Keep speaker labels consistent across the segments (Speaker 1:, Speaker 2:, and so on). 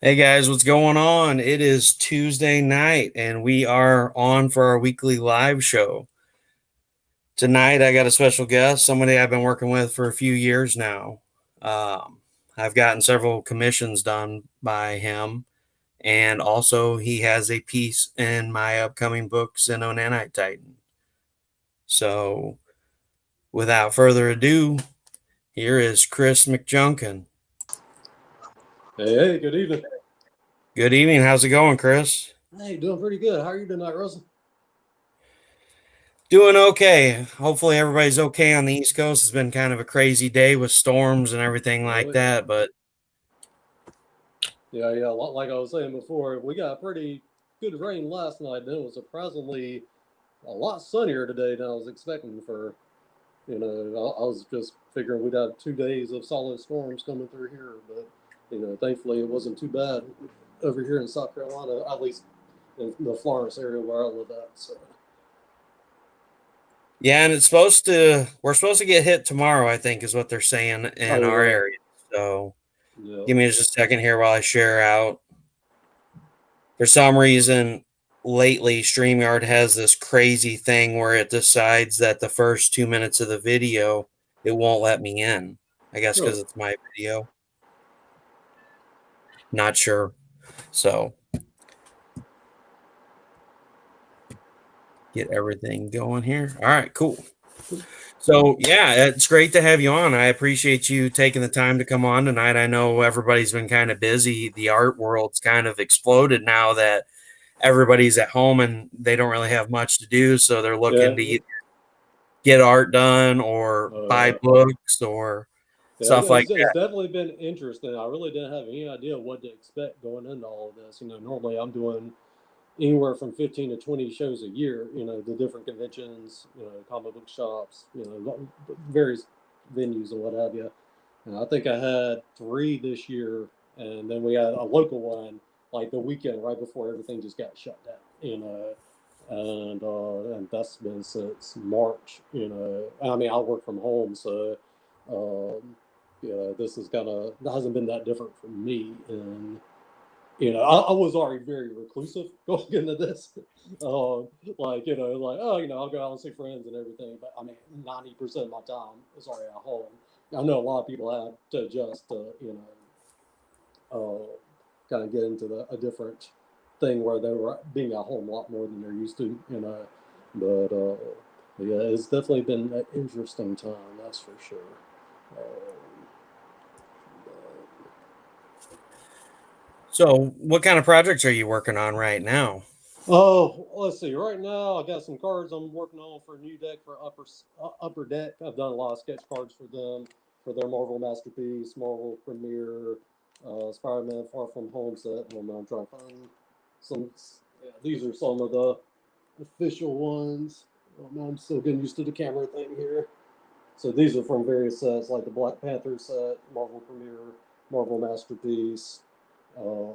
Speaker 1: Hey guys, what's going on? It is Tuesday night and we are on for our weekly live show. Tonight, I got a special guest, somebody I've been working with for a few years now. Um, I've gotten several commissions done by him, and also he has a piece in my upcoming book, Nanite Titan. So, without further ado, here is Chris McJunkin.
Speaker 2: Hey, good evening.
Speaker 1: Good evening. How's it going, Chris?
Speaker 2: Hey, doing pretty good. How are you tonight, Russell?
Speaker 1: Doing okay. Hopefully everybody's okay on the East Coast. It's been kind of a crazy day with storms and everything like
Speaker 2: Oh,
Speaker 1: that, but
Speaker 2: yeah. Like I was saying before, we got pretty good rain last night. Then it was surprisingly a lot sunnier today than I was expecting. I was just figuring we'd have 2 days of solid storms coming through here, but thankfully it wasn't too bad over here in South Carolina, at least in the Florence area where I live at. So.
Speaker 1: yeah, and we're supposed to get hit tomorrow, I think is what they're saying in
Speaker 2: Oh,
Speaker 1: our
Speaker 2: really?
Speaker 1: area. So
Speaker 2: Yeah.
Speaker 1: give me just a second here while I share out. For some reason, lately StreamYard has this crazy thing where it decides that the first 2 minutes of the video, it won't let me in. I guess
Speaker 2: Really?
Speaker 1: because it's my video. Not sure. So get everything going here. All right, cool. So yeah, it's great to have you on. I appreciate you taking the time to come on tonight. I know everybody's been kind of busy. The art world's kind of exploded now that everybody's at home and they don't really have much to do, so they're
Speaker 2: Yeah.
Speaker 1: looking to either get art done or buy
Speaker 2: Yeah.
Speaker 1: books or
Speaker 2: Yeah,
Speaker 1: stuff like
Speaker 2: it's
Speaker 1: that.
Speaker 2: definitely been interesting. I really didn't have any idea what to expect going into all of this. Normally I'm doing anywhere from 15 to 20 shows a year, the different conventions, comic book shops, various venues and what have you. And I think I had three this year, and then we had a local one like the weekend right before everything just got shut down, and that's been since March. I mean, I work from home, so this is kind of hasn't been that different for me. And I was already very reclusive going into this. I'll go out and see friends and everything, but I mean, 90% of my time is already at home. I know a lot of people have to adjust to, kind of get into a different thing where they were being at home a lot more than they're used to. But yeah, it's definitely been an interesting time, that's for sure. Um,
Speaker 1: So, what kind of projects are you working on right now?
Speaker 2: Oh, let's see. Right now, I got some cards I'm working on for a new deck for Upper Deck. I've done a lot of sketch cards for them for their Marvel Masterpiece, Marvel Premiere, Spider-Man Far From Home set. Hold on, I'm trying to find some. Yeah, these are some of the official ones. Oh, now I'm still getting used to the camera thing here. So these are from various sets, like the Black Panther set, Marvel Premiere, Marvel Masterpiece. Uh,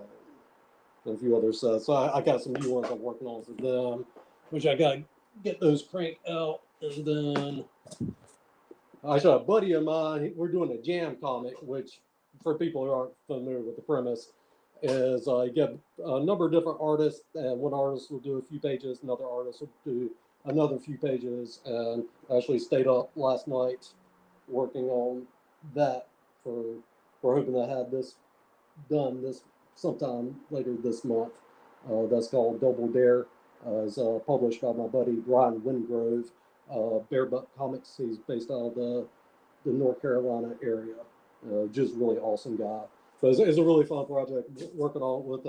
Speaker 2: and a few other sets. So I got some new ones I'm working on for them, which I got to get those cranked out. And then I saw a buddy of mine. We're doing a jam comic, which for people who aren't familiar with the premise, is you get a number of different artists, and one artist will do a few pages, another artist will do another few pages, and I actually stayed up last night working on that for. We're hoping to have this done this sometime later this month. That's called Double Dare. It's published by my buddy Ryan Wingrove, Barebuck Comics. He's based out of the North Carolina area. Just really awesome guy. So it's a really fun project working on with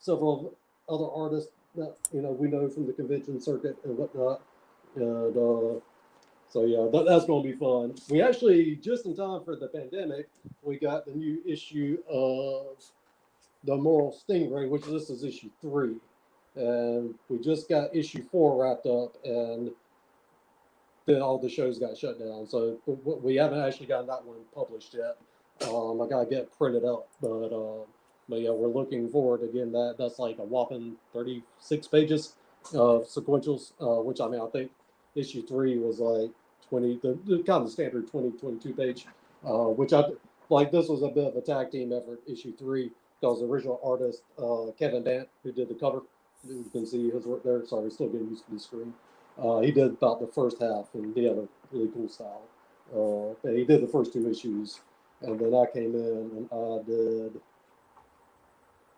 Speaker 2: several other artists that we know from the convention circuit and whatnot. And so yeah, that's going to be fun. We actually, just in time for the pandemic, we got the new issue of the Moral Stingray, which this is issue 3, and we just got issue 4 wrapped up, and then all the shows got shut down. So we haven't actually gotten that one published yet. I gotta get it printed up, but yeah, we're looking forward to getting that. That's like a whopping 36 pages of sequentials, which I mean I think issue 3 was like 20, the kind of standard 20, 22 page, which I like. This was a bit of a tag team effort, issue 3. because the original artist, Kevin Dant, who did the cover, you can see his work there. Sorry, still getting used to the screen. He did about the first half, and he had a really cool style. He did the first 2 issues, and then I came in and I did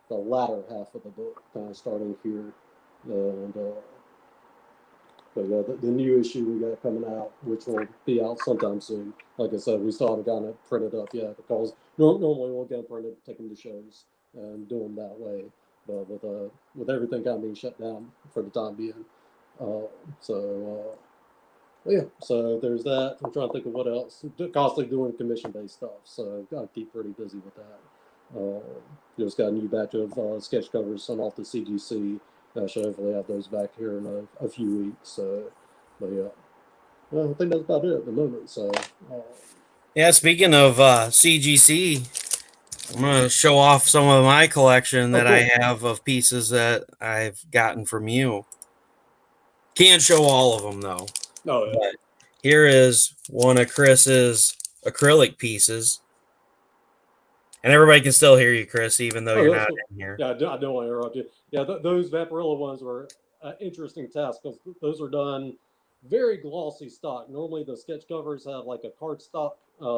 Speaker 2: the latter half of the book, kind of starting here. And but yeah, the new issue we got coming out, which will be out sometime soon. Like I said, we still haven't gotten it printed up yet because normally we'll get it printed, take them to shows, and do them that way. But with everything kind of being shut down for the time being, yeah. So there's that. I'm trying to think of what else. Constantly doing commission-based stuff, so I keep pretty busy with that. Just got a new batch of sketch covers sent off to CGC. I should hopefully have those back here in a few weeks. But yeah, well, I think that's about it at the moment. So
Speaker 1: Yeah, speaking of CGC, I'm going to show off some of my collection that I have of pieces that I've gotten from you. Can't show all of them, though.
Speaker 2: Oh, yeah.
Speaker 1: But here is one of Chris's acrylic pieces. And everybody can still hear you, Chris, even though you're not in here.
Speaker 2: Yeah, I don't want to interrupt you. Yeah, those Vaporilla ones were an interesting task because those are done very glossy stock. Normally the sketch covers have like a cardstock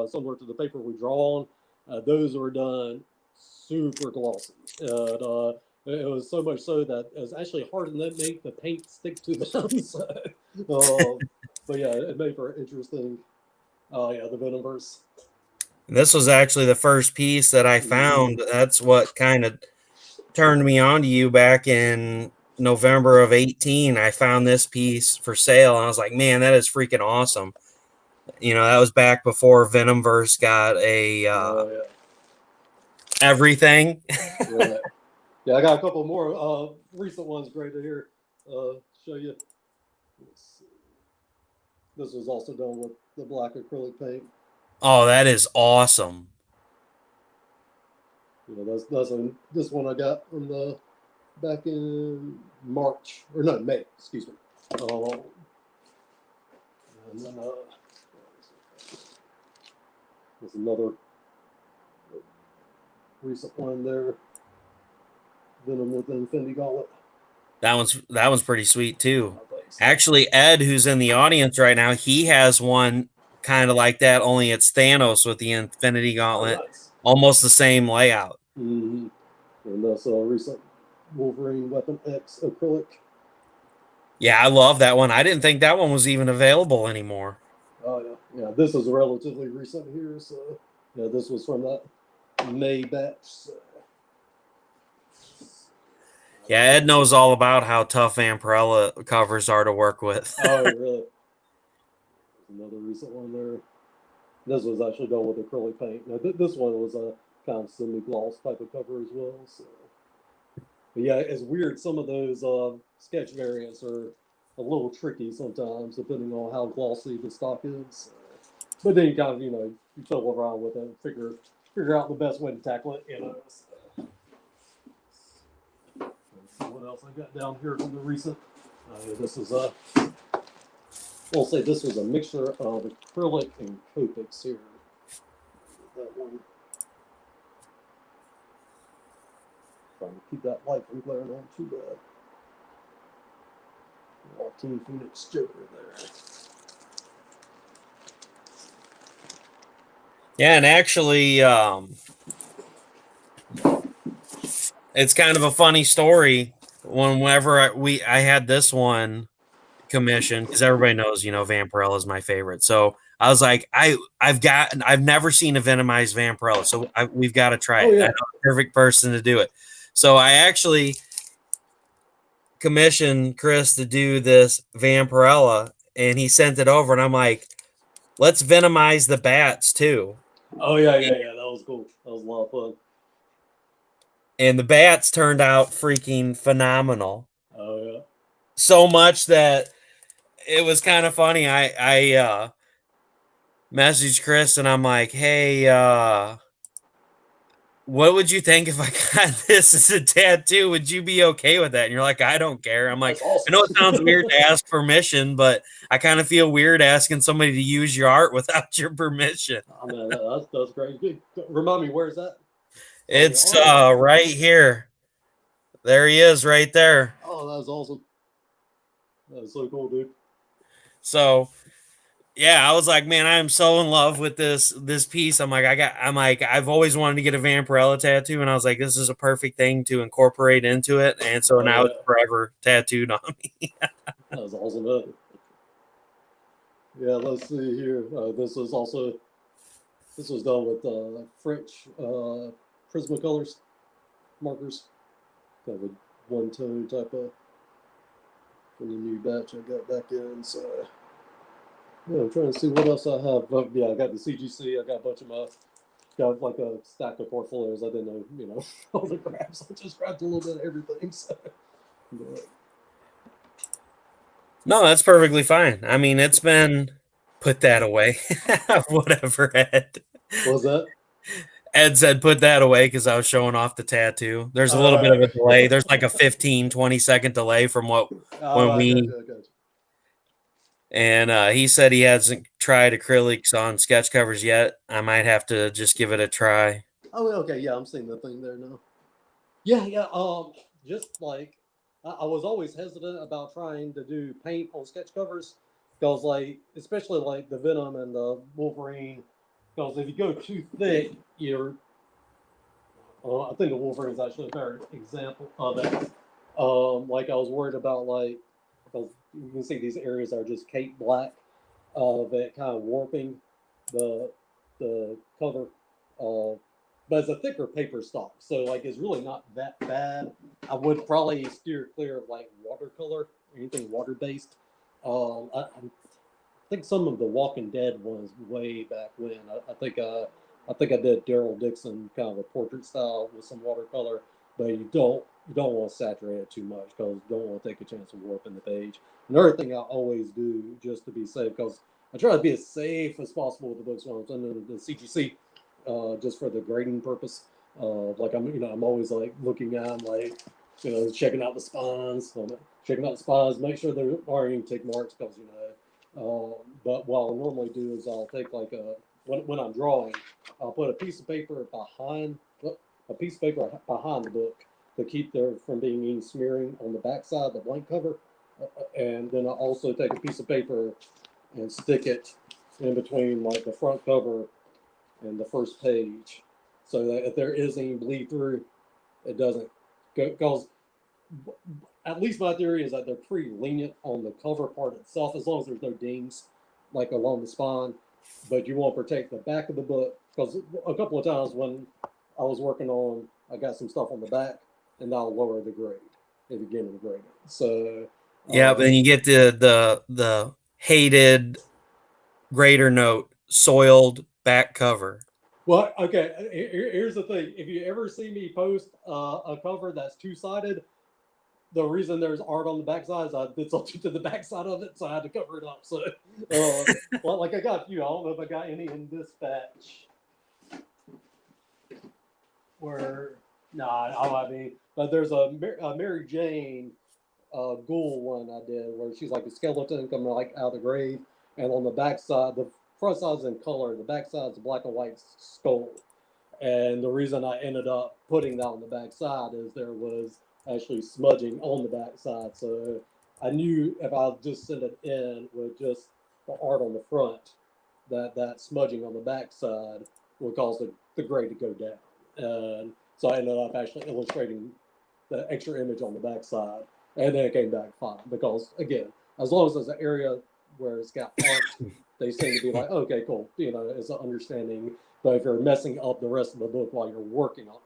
Speaker 2: similar to the paper we draw on. Those were done super glossy. And, it was so much so that it was actually hard to make the paint stick to them. So, but yeah, it made for interesting. Yeah, the Venomverse.
Speaker 1: This was actually the first piece that I found. That's what kind of turned me on to you back in November of 18. I found this piece for sale, and I was like, man, that is freaking awesome. You know, that was back before Venomverse got a everything.
Speaker 2: Right. Yeah, I got a couple more recent ones great to hear. Show you. Let's see. This was also done with the black acrylic paint.
Speaker 1: Oh, that is awesome.
Speaker 2: You know, this one I got from back in March, or no, May, excuse me. And then there's another recent one there. Venom with the Infinity Gauntlet.
Speaker 1: That one's pretty sweet too. Actually, Ed, who's in the audience right now, he has one kind of like that, only it's Thanos with the Infinity Gauntlet.
Speaker 2: Oh, nice.
Speaker 1: Almost the same layout.
Speaker 2: Mm-hmm. And that's a recent Wolverine Weapon X acrylic.
Speaker 1: Yeah, I love that one. I didn't think that one was even available anymore.
Speaker 2: Oh, yeah. Yeah, this is relatively recent here. So, yeah, this was from that May batch. So.
Speaker 1: Yeah, Ed knows all about how tough Vampirella covers are to work with.
Speaker 2: Oh, really? Another recent one there. This was actually done with acrylic paint. Now, this one was a kind of semi-gloss type of cover as well. So. But yeah, it's weird. Some of those sketch variants are a little tricky sometimes, depending on how glossy the stock is. But then you kind of, you fiddle around with it and figure out the best way to tackle it. So. Let's see what else I got down here from the recent. This is we'll say this was a mixture of acrylic and Copics here. That one. Trying to keep that light from glaring on too bad. Team Phoenix Joker there.
Speaker 1: Yeah, and actually, it's kind of a funny story. Whenever I had this one commissioned, because everybody knows, Vampirella is my favorite. So I was like, I've never seen a venomized Vampirella, so we've got to try it. Yeah. I know the perfect person to do it. So I actually commissioned Chris to do this Vampirella, and he sent it over, and I'm like, let's venomize the bats too.
Speaker 2: Oh yeah, that was cool. That was a lot of fun.
Speaker 1: And the bats turned out freaking phenomenal.
Speaker 2: Oh yeah.
Speaker 1: So much that it was kind of funny. I messaged Chris and I'm like, hey, what would you think if I got this as a tattoo? Would you be okay with that? And you're like, I don't care. I'm like, awesome. I know it sounds weird to ask permission, but I kind of feel weird asking somebody to use your art without your permission.
Speaker 2: Oh, man, that's great. Remind me, where's that?
Speaker 1: It's
Speaker 2: art.
Speaker 1: right here. There he is, right there.
Speaker 2: Oh, that was awesome. That was so cool, dude.
Speaker 1: So yeah, I was like, man, I am so in love with this piece. I'm like, I've always wanted to get a Vampirella tattoo, and I was like, this is a perfect thing to incorporate into it, and so
Speaker 2: Oh,
Speaker 1: now
Speaker 2: yeah.
Speaker 1: it's forever tattooed on me.
Speaker 2: That was awesome. Yeah, let's see here. This was done with French Prismacolors markers. Kind of a one-tone type of from the new batch I got back in. So yeah, I'm trying to see what else I have. But yeah, I got the CGC. I got a bunch of got like a stack of portfolios. I didn't know, all the grabs. I just grabbed a little bit of everything. So, but,
Speaker 1: No, that's perfectly fine. I mean, it's been put that away. Whatever, Ed.
Speaker 2: what was that?
Speaker 1: Ed said put that away because I was showing off the tattoo. There's a little bit of a delay. There's like a 15, 20-second delay from when
Speaker 2: I got
Speaker 1: we
Speaker 2: you. I got you.
Speaker 1: and he said he hasn't tried acrylics on sketch covers yet. I might have to just give it a try.
Speaker 2: Oh, okay. Yeah, I'm seeing the thing there now. Yeah, yeah. Just like I was always hesitant about trying to do paint on sketch covers because, like, especially like the Venom and the Wolverine, because if you go too thick, you're. I think the Wolverine is actually a better example of it. Like I was worried about because you can see these areas are just cake black, of it kind of warping the cover. But it's a thicker paper stock, so like it's really not that bad. I would probably steer clear of like watercolor, anything water based. I think some of the Walking Dead ones way back when. I think I did Daryl Dixon kind of a portrait style with some watercolor, but you don't want to saturate it too much because you don't want to take a chance of warping the page. Another thing I always do just to be safe, because I try to be as safe as possible with the books when I'm sending the CGC, just for the grading purpose. Like I'm always like looking at them, like checking out the spines, make sure there aren't any tick marks, because but what I'll normally do is I'll take like when I'm drawing, I'll put a piece of paper behind the book to keep there from being any smearing on the backside of the blank cover, and then I also take a piece of paper and stick it in between like the front cover and the first page, so that if there is any bleed through, it doesn't go, because at least my theory is that they're pretty lenient on the cover part itself, as long as there's no dings like along the spine. But you want to protect the back of the book, because a couple of times when I was working on, I got some stuff on the back, and I'll lower the grade at the beginning of the grading. So
Speaker 1: Yeah, then you get the hated grader note, soiled back cover.
Speaker 2: well, okay. Here's the thing: if you ever see me post a cover that's two-sided, the reason there's art on the backside is I did something to the backside of it, so I had to cover it up. So, well, like I got you. I don't know if I got any in this batch. Where, nah, I don't have any. But there's a Mary Jane ghoul one I did where she's like a skeleton coming like out of the grave, and on the backside, the front side's in color, the backside's a black and white skull. And the reason I ended up putting that on the backside is there was actually smudging on the backside. So I knew if I just sent it in with just the art on the front, that smudging on the backside would cause the grade to go down. And so I ended up actually illustrating the extra image on the backside. And then it came back fine, because again, as long as there's an area where it's got art, they seem to be like, okay, cool. It's an understanding. But if you're messing up the rest of the book while you're working on,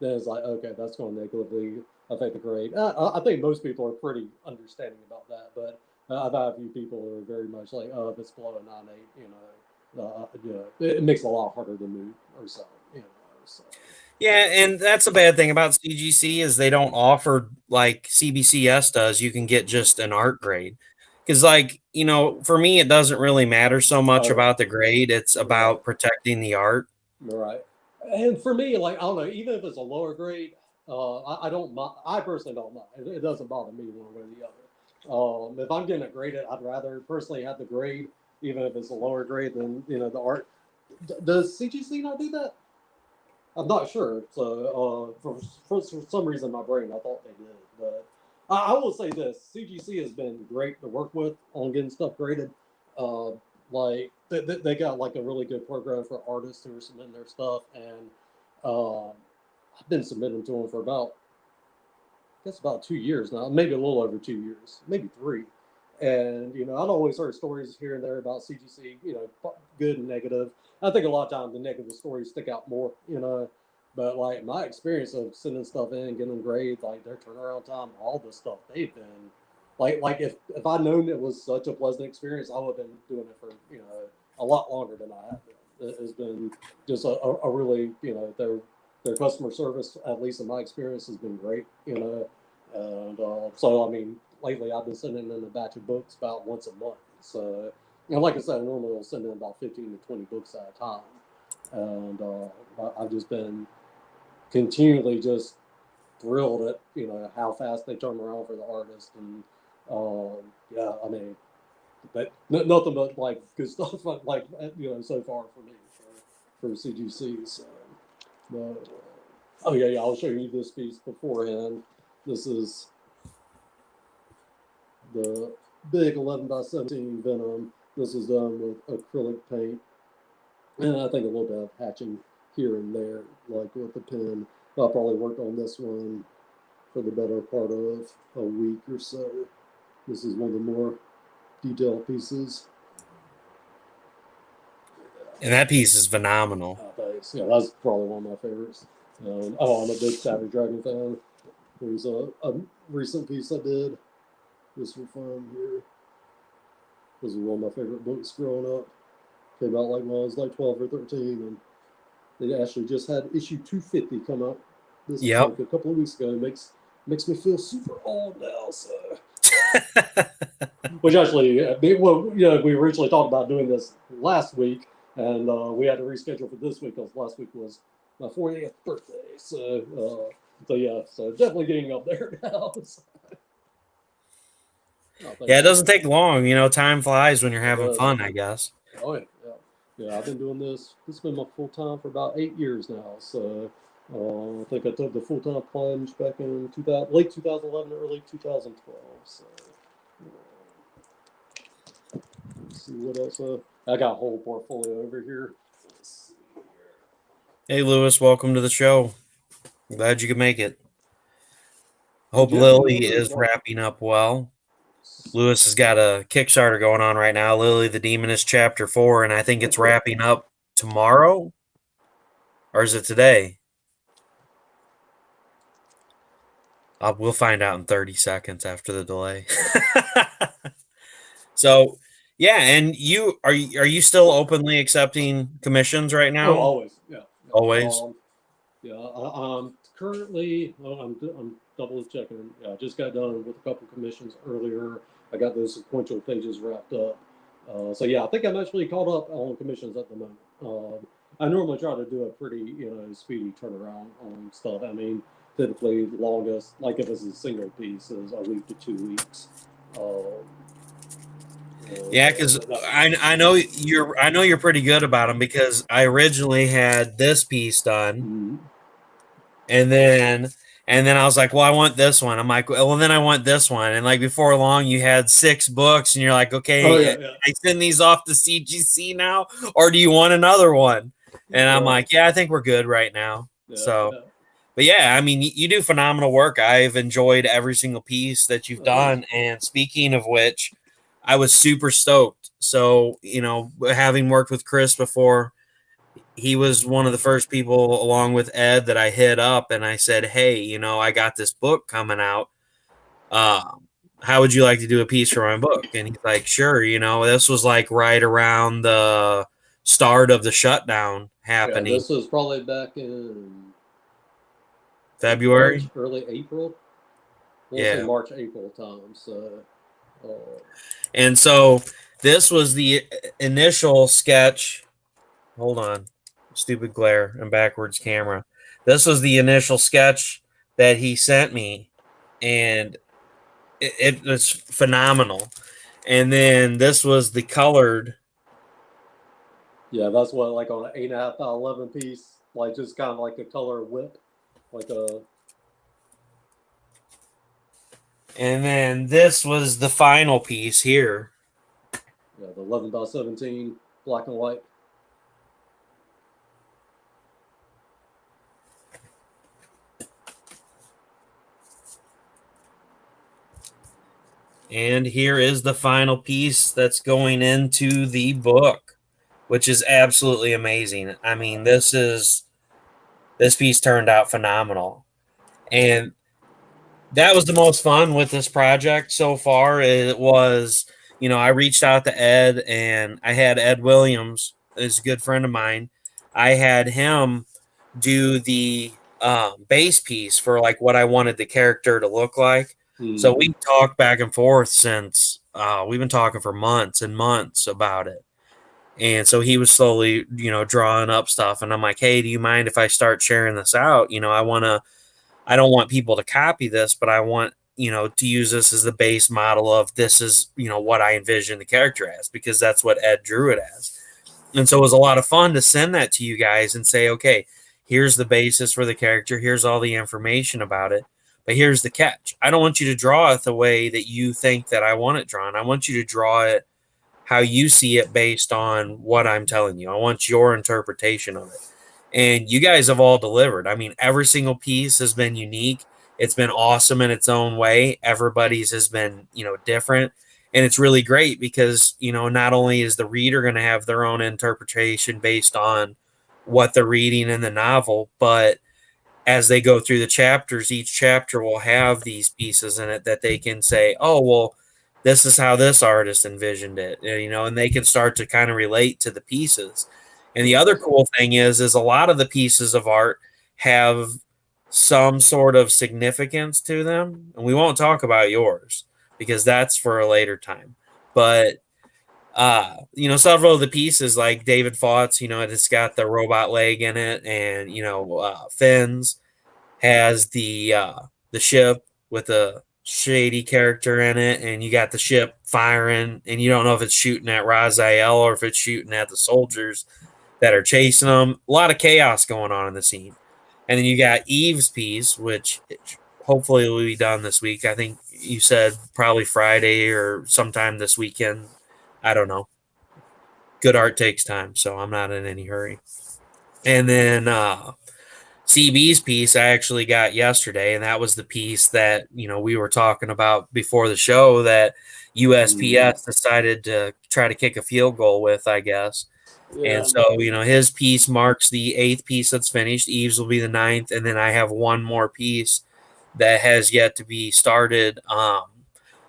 Speaker 2: then it's like, okay, that's going to negatively affect the grade. I think most people are pretty understanding about that, but I've had a few people who are very much like, oh, if it's below a 9.8, it makes it a lot harder to move or so, So.
Speaker 1: Yeah, and that's a bad thing about CGC is they don't offer like CBCS does. You can get just an art grade. Because, like, for me, it doesn't really matter so much about the grade. It's about protecting the art.
Speaker 2: Right. And for me, like, I don't know, even if it's a lower grade, I don't mind. I personally don't mind. It doesn't bother me one way or the other. If I'm getting it graded, I'd rather personally have the grade, even if it's a lower grade than, the art. Does CGC not do that? I'm not sure. So for some reason, my brain I thought they did, but I will say this: CGC has been great to work with on getting stuff graded. Uh, like they got like a really good program for artists who are submitting their stuff, and I've been submitting to them for about I guess about 2 years now, maybe a little over 2 years, maybe three. And I'd always heard stories here and there about CGC, good and negative. I think a lot of times the negative stories stick out more, But like my experience of sending stuff in, getting them graded, like their turnaround time, all this stuff, they've been like if I'd known it was such a pleasant experience, I would have been doing it for a lot longer than I have been. It has been just a really their customer service, at least in my experience, has been great. And so I mean, lately I've been sending in a batch of books about once a month. So, like I said, I normally will send in about 15 to 20 books at a time, and I've just been continually just thrilled at how fast they turn around for the artist, and yeah, I mean, but nothing but like good stuff like so far for me for CGC. So, but, oh yeah, I'll show you this piece beforehand. This is the big 11x17 Venom. This is done with acrylic paint, and I think a little bit of hatching here and there, like with the pen. I probably worked on this one for the better part of a week or so. This is one of the more detailed pieces.
Speaker 1: And that piece is phenomenal.
Speaker 2: Thanks. Yeah, that's probably one of my favorites. I'm a big Savage Dragon fan. There's a recent piece I did. This for fun here. This is one of my favorite books growing up. Came out like when I was like 12 or 13, and they actually just had issue 250 come out this like a couple of weeks ago. It makes me feel super old now. So, which actually, we originally talked about doing this last week, and we had to reschedule for this week because last week was my 40th birthday. So yeah, so definitely getting up there now. So.
Speaker 1: Yeah, it doesn't take long. Time flies when you're having fun, I guess.
Speaker 2: Oh, yeah. I've been doing this. This has been my full time for about 8 years now. So I think I took the full time plunge back in late 2011, early 2012. So let's see what else. I got a whole portfolio over here. Let's see here.
Speaker 1: Hey, Lewis, welcome to the show. Glad you could make it. Hope Lily is wrapping up well. Lewis has got a Kickstarter going on right now, Lily the Demoness Chapter 4, and I think it's wrapping up tomorrow? Or is it today? We'll find out in 30 seconds after the delay. So, yeah, and are you still openly accepting commissions right now?
Speaker 2: Oh, always, yeah.
Speaker 1: Always?
Speaker 2: Currently, I'm double checking. Yeah, I just got done with a couple commissions earlier. I got those sequential pages wrapped up. So yeah, I think I'm actually caught up on commissions at the moment. I normally try to do a pretty speedy turnaround on stuff. I mean, typically the longest, like if it's a single piece, is a week to 2 weeks.
Speaker 1: Yeah, because I know you're pretty good about them, because I originally had this piece done, and then I was like, well, I want this one. I'm like, well, then I want this one, and like before long, you had 6 books, and you're like, okay, I send these off to CGC now, or do you want another one? And I'm like, yeah, I think we're good right now. But yeah, I mean, you do phenomenal work. I've enjoyed every single piece that you've done, and speaking of which, I was super stoked. So, having worked with Chris before, he was one of the first people, along with Ed, that I hit up, and I said, hey, I got this book coming out. How would you like to do a piece for my book? And he's like, sure. This was like right around the start of the shutdown happening.
Speaker 2: Yeah, this was probably back in
Speaker 1: February,
Speaker 2: March, early April. March, April time. So.
Speaker 1: And so this was the initial sketch. Hold on. Stupid glare and backwards camera. This was the initial sketch that he sent me, and it was phenomenal. And then this was the colored.
Speaker 2: Yeah, that's what, like on an 8.5 by 11 piece. like just kind of like a color whip, like a.
Speaker 1: And then this was the final piece here.
Speaker 2: Yeah, the 11x17 black and white.
Speaker 1: And here is the final piece that's going into the book, which is absolutely amazing. I mean, this piece turned out phenomenal. And that was the most fun with this project so far. It was, I reached out to Ed, and I had Ed Williams, is a good friend of mine. I had him do the base piece for like what I wanted the character to look like. So we talked back and forth since we've been talking for months and months about it. And so he was slowly, drawing up stuff. And I'm like, hey, do you mind if I start sharing this out? I don't want people to copy this, but I want, to use this as the base model of this is, what I envision the character as, because that's what Ed drew it as. And so it was a lot of fun to send that to you guys and say, okay, here's the basis for the character. Here's all the information about it. But here's the catch. I don't want you to draw it the way that you think that I want it drawn. I want you to draw it how you see it based on what I'm telling you. I want your interpretation of it. And you guys have all delivered. I mean, every single piece has been unique. It's been awesome in its own way. Everybody's has been, different. And it's really great because, not only is the reader going to have their own interpretation based on what they're reading in the novel, but as they go through the chapters, each chapter will have these pieces in it that they can say, oh, well, this is how this artist envisioned it, and they can start to kind of relate to the pieces. And the other cool thing is a lot of the pieces of art have some sort of significance to them. And we won't talk about yours because that's for a later time. But, several of the pieces like David Fought's, it's got the robot leg in it. And, Finn's has the ship with a shady character in it. And you got the ship firing and you don't know if it's shooting at Raziel or if it's shooting at the soldiers that are chasing them. A lot of chaos going on in the scene. And then you got Eve's piece, which hopefully will be done this week. I think you said probably Friday or sometime this weekend. I don't know. Good art takes time, so I'm not in any hurry. And then CB's piece I actually got yesterday, and that was the piece that, we were talking about before the show that USPS decided to try to kick a field goal with, I guess. Yeah. And so, his piece marks the 8th piece that's finished. Eve's will be the 9th. And then I have one more piece that has yet to be started.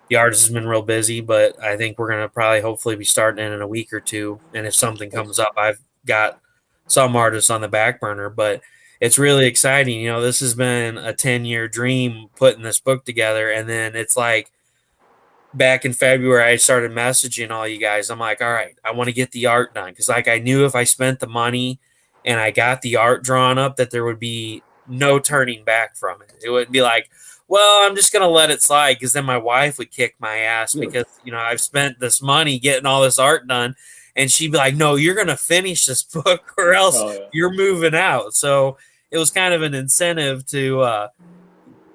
Speaker 1: The artist has been real busy, but I think we're going to probably hopefully be starting in a week or two. And if something comes up, I've got some artists on the back burner, but it's really exciting. This has been a 10-year dream putting this book together. And then it's like, back in February, I started messaging all you guys. I'm like, all right, I want to get the art done. Because I knew if I spent the money and I got the art drawn up that there would be no turning back from it. It would be like, well, I'm just going to let it slide because then my wife would kick my ass because, I've spent this money getting all this art done. And she'd be like, no, you're going to finish this book or else you're moving out. So it was kind of an incentive to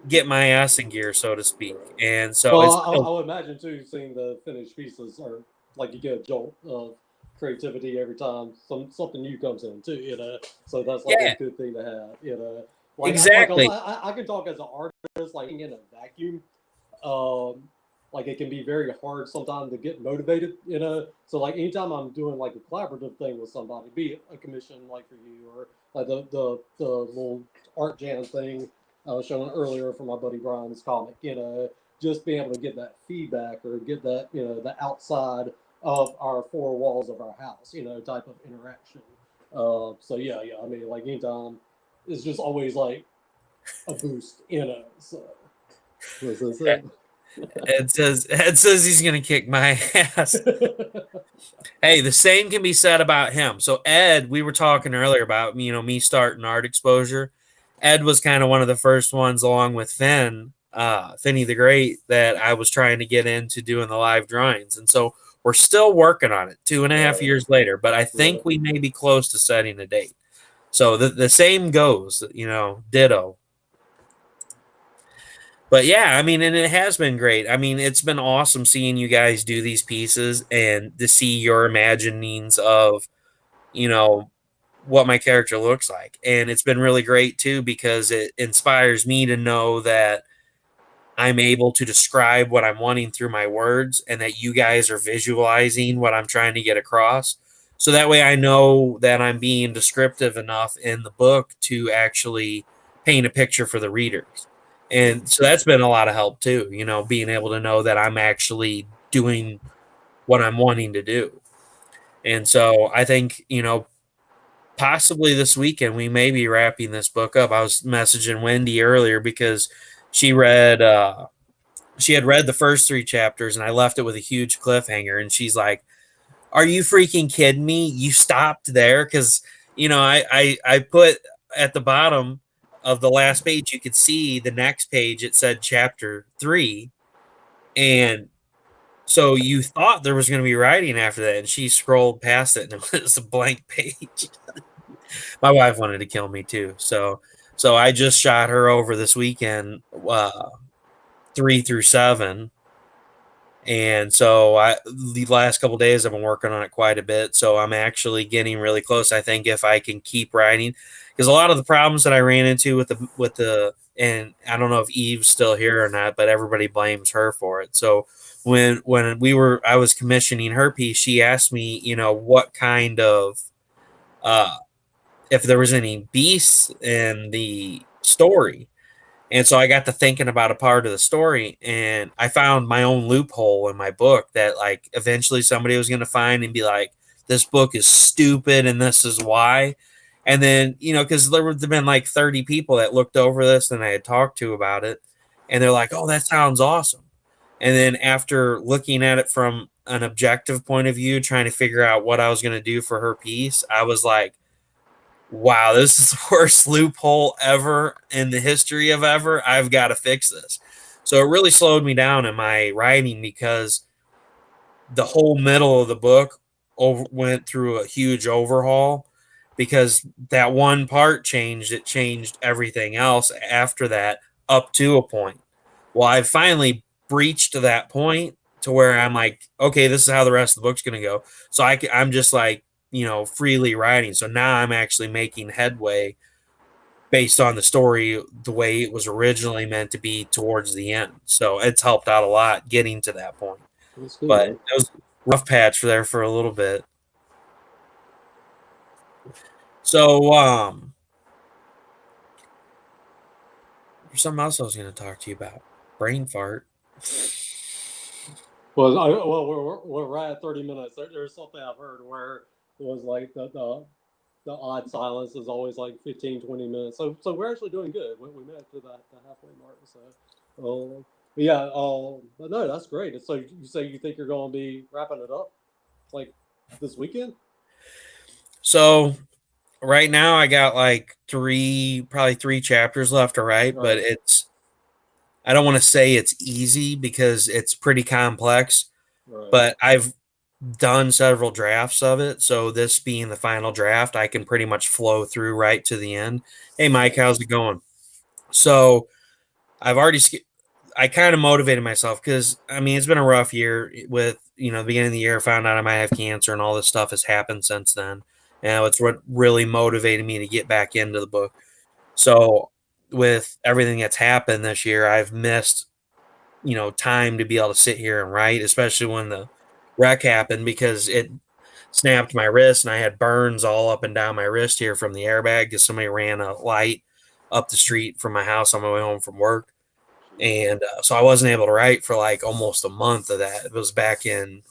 Speaker 1: get my ass in gear, so to speak. And so
Speaker 2: I would imagine too, seeing the finished pieces are like you get a jolt of creativity every time something new comes in too, so that's like a good thing to have, like,
Speaker 1: exactly.
Speaker 2: I can talk as an artist, like in a vacuum, like it can be very hard sometimes to get motivated, so like anytime I'm doing like a collaborative thing with somebody, be it a commission like for you or like the little art jam thing I was showing earlier from my buddy Brian's comic, just being able to get that feedback or get that, the outside of our four walls of our house, type of interaction. So yeah, I mean, like anytime, it's just always like a boost, so.
Speaker 1: Ed says he's going to kick my ass. Hey, the same can be said about him. So Ed, we were talking earlier about, me starting art exposure. Ed was kind of one of the first ones, along with Finny the Great, that I was trying to get into doing the live drawings. And so we're still working on it 2.5 years later, but I think we may be close to setting a date. So the same goes, ditto. But yeah, I mean, and it has been great. I mean, it's been awesome seeing you guys do these pieces and to see your imaginings of, you know, what my character looks like. And it's been really great too because it inspires me to know that I'm able to describe what I'm wanting through my words and that you guys are visualizing what I'm trying to get across. So that way I know that I'm being descriptive enough in the book to actually paint a picture for the readers. And so that's been a lot of help too, being able to know that I'm actually doing what I'm wanting to do. And so I think, possibly this weekend we may be wrapping this book up. I was messaging Wendy earlier because she read she had read the first 3 chapters and I left it with a huge cliffhanger. And she's like, "Are you freaking kidding me? You stopped there?" Because I put at the bottom of the last page, you could see the next page. It said chapter 3, and so you thought there was going to be writing after that. And she scrolled past it, and it was a blank page. My wife wanted to kill me too, so I just shot her over this weekend, 3 through 7. And so the last couple days I've been working on it quite a bit. So I'm actually getting really close. I think if I can keep writing, because a lot of the problems that I ran into with the and I don't know if Eve's still here or not, but everybody blames her for it. So when I was commissioning her piece, she asked me, what kind of if there was any beasts in the story. And so I got to thinking about a part of the story, and I found my own loophole in my book that like eventually somebody was going to find and be like, "This book is stupid, and this is why." And then because there would have been like 30 people that looked over this and I had talked to about it, and they're like, "Oh, that sounds awesome." And then after looking at it from an objective point of view, trying to figure out what I was going to do for her piece, I was like, wow, this is the worst loophole ever in the history of ever. I've got to fix this. So it really slowed me down in my writing because the whole middle of the book went through a huge overhaul because that one part changed. It changed everything else after that up to a point. Well, I finally breached to that point to where I'm like, okay, this is how the rest of the book's going to go. So I'm just like, freely writing. So now I'm actually making headway based on the story, the way it was originally meant to be towards the end. So it's helped out a lot getting to that point.
Speaker 2: That's good,
Speaker 1: But
Speaker 2: man.
Speaker 1: it was a rough patch there for a little bit. So, there's something else I was going to talk to you about. Brain fart.
Speaker 2: Well, we're right at 30 minutes. There's something I've heard where it was like the odd silence is always like 15, 20 minutes. So we're actually doing good. We made it to the halfway mark. So, but yeah, but no, that's great. So you say you think you're going to be wrapping it up like this weekend?
Speaker 1: So right now I got like probably 3 chapters left to write, but
Speaker 2: Right.
Speaker 1: I don't want to say it's easy because it's pretty complex,
Speaker 2: Right.
Speaker 1: but I've done several drafts of it. So this being the final draft, I can pretty much flow through right to the end. Hey, Mike, how's it going? So I've already, I kind of motivated myself because I mean, it's been a rough year with, the beginning of the year, I found out I might have cancer and all this stuff has happened since then. And it's what really motivated me to get back into the book. So with everything that's happened this year, I've missed, time to be able to sit here and write, especially when the wreck happened because it snapped my wrist and I had burns all up and down my wrist here from the airbag because somebody ran a light up the street from my house on my way home from work. And so I wasn't able to write for like almost a month of that. It was back in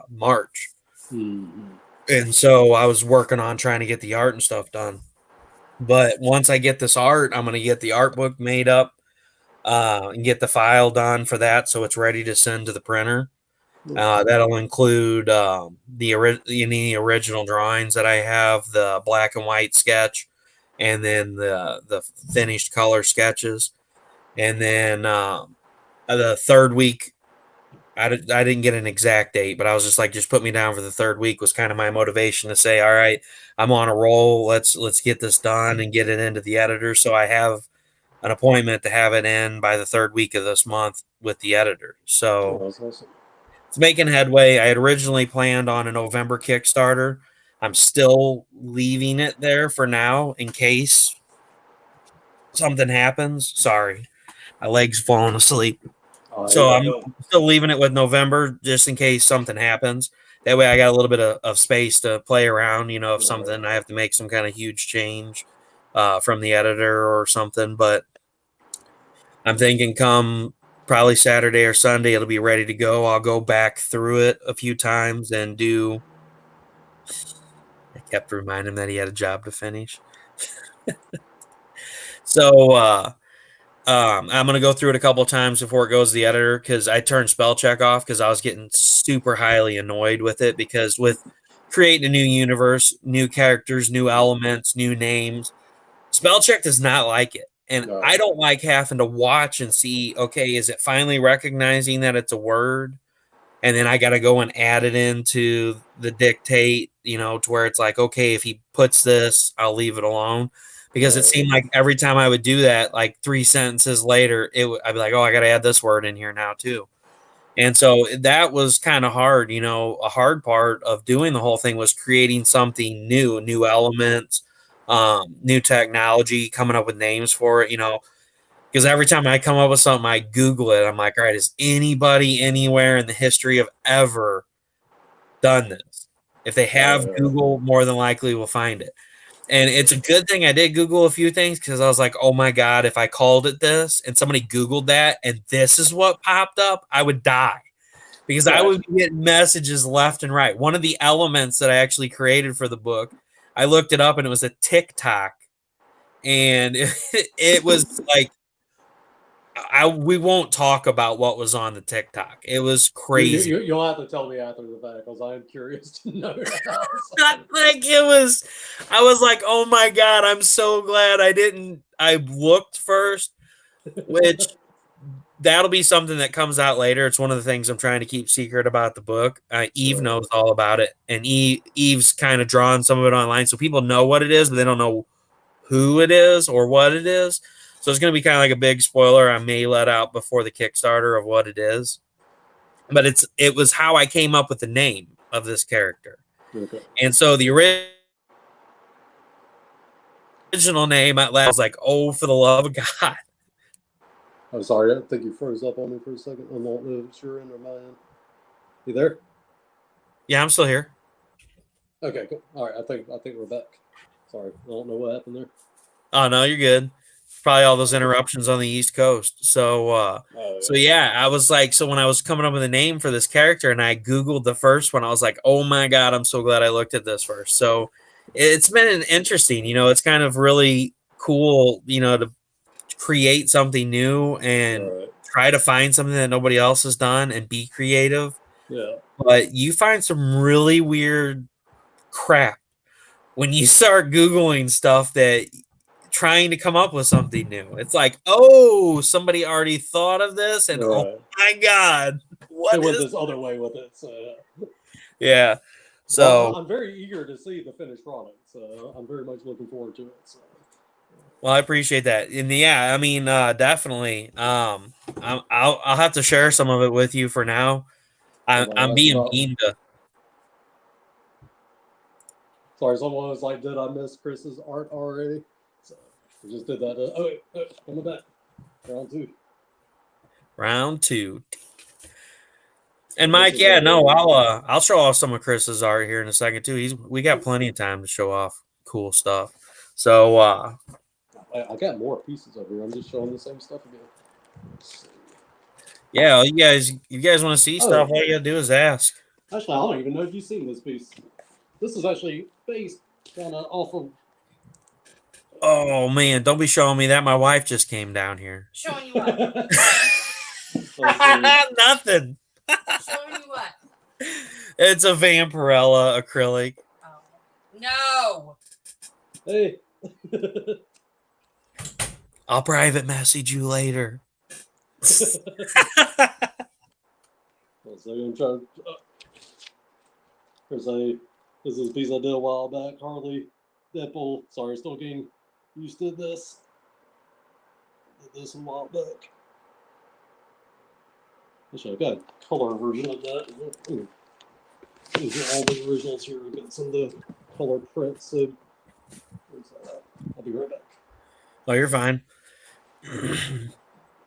Speaker 1: March.
Speaker 2: Mm-hmm.
Speaker 1: And so I was working on trying to get the art and stuff done. But once I get this art, I'm going to get the art book made up and get the file done for that so it's ready to send to the printer. That'll include any original drawings that I have, the black and white sketch, and then the finished color sketches. And then the third week I didn't get an exact date, but I was just like, just put me down for the third week was kind of my motivation to say, all right, I'm on a roll. Let's get this done and get it into the editor. So I have an appointment to have it in by the third week of this month with the editor.
Speaker 2: Oh,
Speaker 1: So
Speaker 2: that's awesome.
Speaker 1: it's making headway. I had originally planned on a November Kickstarter. I'm still leaving it there for now in case something happens. Sorry, my leg's falling asleep.
Speaker 2: You're
Speaker 1: So
Speaker 2: all
Speaker 1: I'm
Speaker 2: good.
Speaker 1: still leaving it with November just in case something happens. That way I got a little bit of space to play around, if something I have to make some kind of huge change from the editor or something. But I'm thinking come probably Saturday or Sunday, it'll be ready to go. I'll go back through it a few times and do. I kept reminding him that he had a job to finish. So I'm gonna go through it a couple times before it goes to the editor because I turned spell check off because I was getting super highly annoyed with it because with creating a new universe, new characters, new elements, new names, spell check does not like it. And
Speaker 2: No.
Speaker 1: I don't like having to watch and see, okay, is it finally recognizing that it's a word? And then I got to go and add it into the dictate, to where it's like, okay, if he puts this, I'll leave it alone. Because it seemed like every time I would do that, like 3 sentences later, I'd be like, oh, I got to add this word in here now too. And so that was kind of hard. A hard part of doing the whole thing was creating something new elements, new technology, coming up with names for it, because every time I come up with something, I Google it. I'm like, all right, has anybody anywhere in the history of ever done this? If they have, Google more than likely will find it. And it's a good thing I did Google a few things because I was like, oh my God, if I called it this and somebody Googled that and this is what popped up, I would die because I would be getting messages left and right. One of the elements that I actually created for the book, I looked it up and it was a TikTok. And it was like, we won't talk about what was on the TikTok. It was crazy.
Speaker 2: You'll have to tell me after the fact because I'm curious to know.
Speaker 1: Not like it was. I was like, oh my God, I'm so glad I didn't. I looked first, which that'll be something that comes out later. It's one of the things I'm trying to keep secret about the book. Eve knows all about it, and Eve's kind of drawn some of it online, so people know what it is, but they don't know who it is or what it is. So it's going to be kind of like a big spoiler I may let out before the Kickstarter of what it is. But it was how I came up with the name of this character.
Speaker 2: Okay.
Speaker 1: And so the original name I was like, oh, for the love of God.
Speaker 2: I'm sorry, I think you froze up on me for a second. I don't know if you're in or my end. You there?
Speaker 1: Yeah, I'm still here.
Speaker 2: Okay, cool. All right, I think we're back. Sorry, I don't know what happened there.
Speaker 1: Oh no, you're good. Probably all those interruptions on the East Coast. So yeah, I was like, so when I was coming up with a name for this character and I Googled the first one, I was like, oh my God, I'm so glad I looked at this first. So it's been an interesting, it's kind of really cool, to create something new and try to find something that nobody else has done and be creative.
Speaker 2: Yeah.
Speaker 1: But you find some really weird crap when you start Googling stuff that trying to come up with something new. It's like, oh, somebody already thought of this, and oh my God,
Speaker 2: what is this other way with it? So
Speaker 1: yeah. So
Speaker 2: I'm very eager to see the finished product. So I'm very much looking forward to it. So.
Speaker 1: Well, I appreciate that, and yeah, I mean, definitely. I'll have to share some of it with you for now. I'm being mean to.
Speaker 2: Sorry, someone was like, "Did I miss Chris's art already?" So we just did that. Oh, wait, on the back.
Speaker 1: Round two. And Mike, yeah, no, I'll show off some of Chris's art here in a second too. We got plenty of time to show off cool stuff. So
Speaker 2: I got more pieces over here. I'm just showing the same stuff again.
Speaker 1: Yeah, you guys want to see stuff, all you gotta do is ask.
Speaker 2: Actually, I don't even know if you've seen this piece. This is actually based kind of off of.
Speaker 1: Oh man, don't be showing me that. My wife just came down here.
Speaker 3: Showing you what?
Speaker 1: Nothing.
Speaker 3: Showing you what?
Speaker 1: It's a Vampirella acrylic.
Speaker 3: Oh. No.
Speaker 2: Hey.
Speaker 1: I'll private message you later.
Speaker 2: So I'm trying. This is a piece I did a while back. Harley Deadpool. Sorry, still getting used to this. Did this a while back. Actually, I've got a color version of that. Ooh. These are all the originals here. We've got some of the color prints. So I'll be right back.
Speaker 1: Oh, you're fine.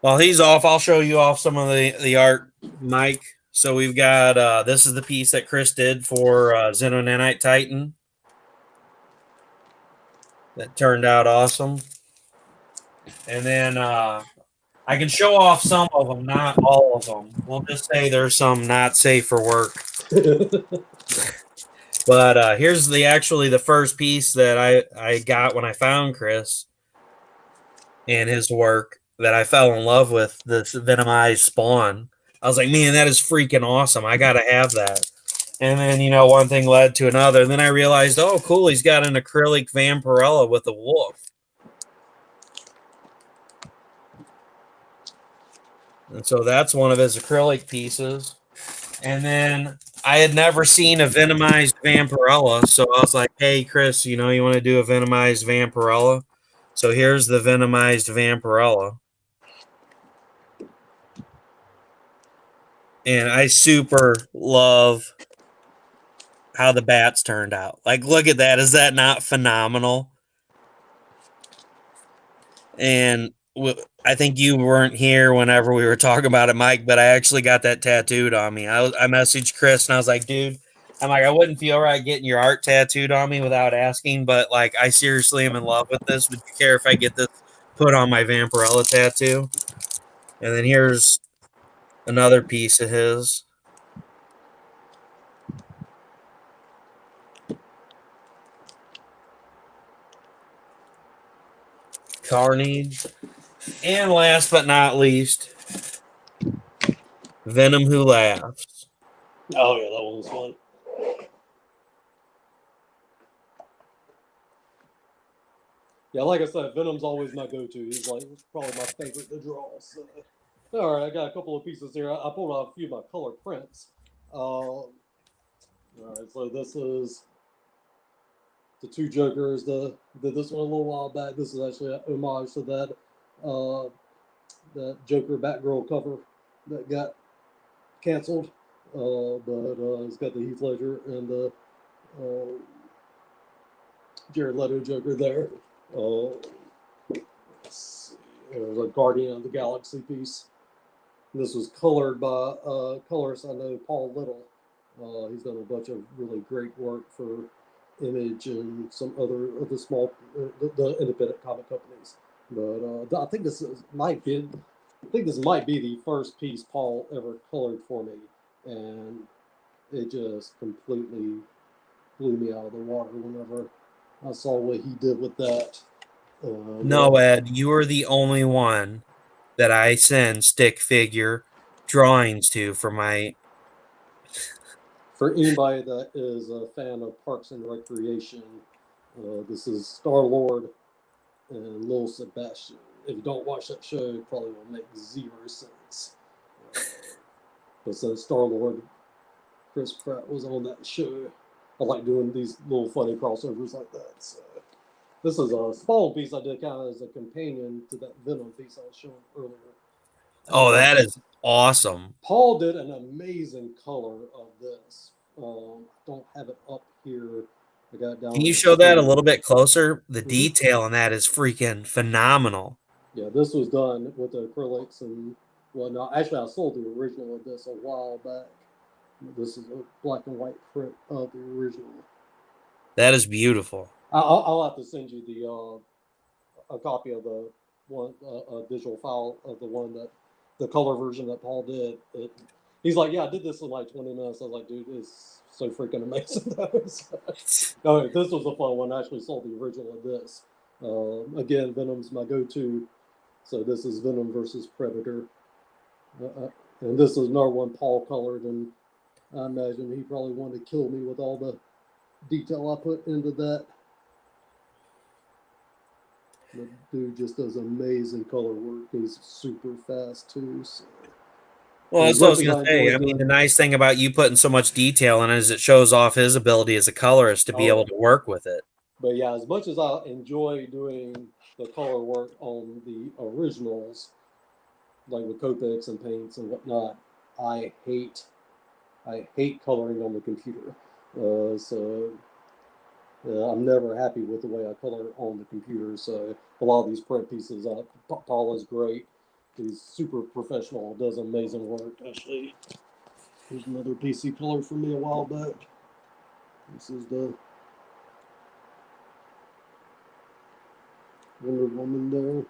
Speaker 1: While he's off, I'll show you off some of the art, Mike. So we've got this is the piece that Chris did for Xenonanite Titan. That turned out awesome. And then I can show off some of them, not all of them. We'll just say there's some not safe for work. But here's the first piece that I got when I found Chris and his work that I fell in love with, this Venomized Spawn. I was like, man, that is freaking awesome. I got to have that. And then, one thing led to another. And then I realized, oh, cool, he's got an acrylic Vampirella with a wolf. And so that's one of his acrylic pieces. And then I had never seen a venomized Vampirella. So I was like, hey, Chris, you want to do a venomized Vampirella? So here's the venomized Vampirella. And I super love how the bats turned out. Like, look at that. Is that not phenomenal? And I think you weren't here whenever we were talking about it, Mike, but I actually got that tattooed on me. I messaged Chris and I was like, dude, I wouldn't feel right getting your art tattooed on me without asking, but like, I seriously am in love with this. Would you care if I get this put on my Vampirella tattoo? And then here's another piece of his. Carnage. And last but not least, Venom Who Laughs.
Speaker 2: Oh yeah, that one was fun. Yeah, like I said, Venom's always my go-to. He's probably my favorite to draw. So. All right, I got a couple of pieces here. I pulled out a few of my color prints. All right, so this is the two Jokers. Did this one a little while back. This is actually an homage to that Joker Batgirl cover that got canceled. But it's got the Heath Ledger and the Jared Leto Joker there. Let's see. There's a Guardian of the Galaxy piece. This was colored by colorist I know, Paul Little. He's done a bunch of really great work for Image and some other of the small, the independent comic companies. But I think this might be the first piece Paul ever colored for me, and it just completely blew me out of the water whenever I saw what he did with that.
Speaker 1: No, Ed, you are the only one that I send stick figure drawings to for my.
Speaker 2: For anybody that is a fan of Parks and Recreation, this is Starlord and Lil Sebastian. If you don't watch that show, it probably will make zero sense. But since Starlord, Chris Pratt was on that show, I like doing these little funny crossovers like that. So this is a small piece I did kind of as a companion to that Venom piece I was showing earlier.
Speaker 1: Oh, that is awesome.
Speaker 2: Paul did an amazing color of this. I don't have it up here. I got it down.
Speaker 1: Can you show that a little bit closer? The detail on that is freaking phenomenal.
Speaker 2: Yeah, this was done with the acrylics and whatnot. Actually, I sold the original of this a while back. This is a black and white print of the original.
Speaker 1: That is beautiful.
Speaker 2: I'll have to send you a copy of the one, a digital file of the one that the color version that Paul did. He's like, yeah, I did this in like 20 minutes. I was like, dude, it's so freaking amazing. No, this was a fun one. I actually sold the original of this. Again, Venom's my go-to. So this is Venom versus Predator. And this is another one Paul colored, and I imagine he probably wanted to kill me with all the detail I put into that. The dude just does amazing color work. He's super fast too. So.
Speaker 1: Well,
Speaker 2: As
Speaker 1: that's what I
Speaker 2: much
Speaker 1: was
Speaker 2: as
Speaker 1: going
Speaker 2: I
Speaker 1: to say.
Speaker 2: enjoy
Speaker 1: I mean,
Speaker 2: doing,
Speaker 1: the nice thing about you putting so much detail in it is it shows off his ability as a colorist to be
Speaker 2: Oh,
Speaker 1: able to work with it.
Speaker 2: but yeah, as much as I enjoy doing the color work on the originals, like with Copics and paints and whatnot, I hate coloring on the computer. So I'm never happy with the way I color on the computer. So a lot of these print pieces, Paul is great. He's super professional, does amazing work. Actually, here's another PC color from me a while back. This is the Wonder Woman there.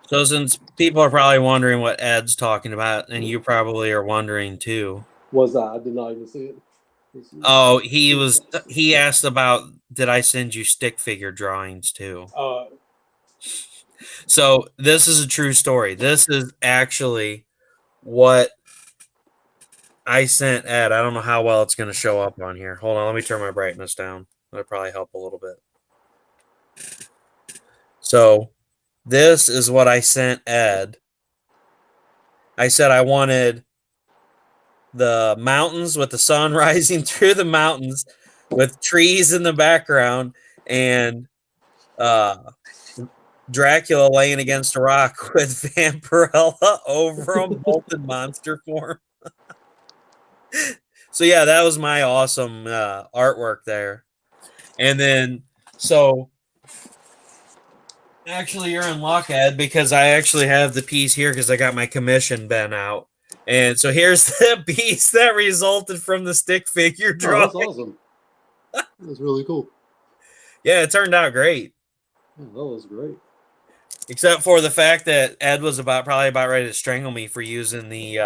Speaker 1: So since people are probably wondering what Ed's talking about, and you probably are wondering too.
Speaker 2: Was that? I did not even see it.
Speaker 1: Oh, he asked about did I send you stick figure drawings too?
Speaker 2: Uh,
Speaker 1: So this is a true story. This is actually what I sent Ed. I don't know how well it's going to show up on here. Hold on, let me turn my brightness down. That'll probably help a little bit. So this is what I sent Ed. I said I wanted the mountains with the sun rising through the mountains with trees in the background and uh Dracula laying against a rock with Vampirella over him, both in monster form. So yeah, that was my awesome artwork there. And then so actually you're in luck, Ed, because I actually have the piece here because I got my commission bent out. And so here's the piece that resulted from the stick figure
Speaker 2: oh,
Speaker 1: drawing.
Speaker 2: that's awesome. That's really cool.
Speaker 1: Yeah, it turned out great.
Speaker 2: Yeah, that was great.
Speaker 1: Except for the fact that Ed was probably about ready to strangle me for using the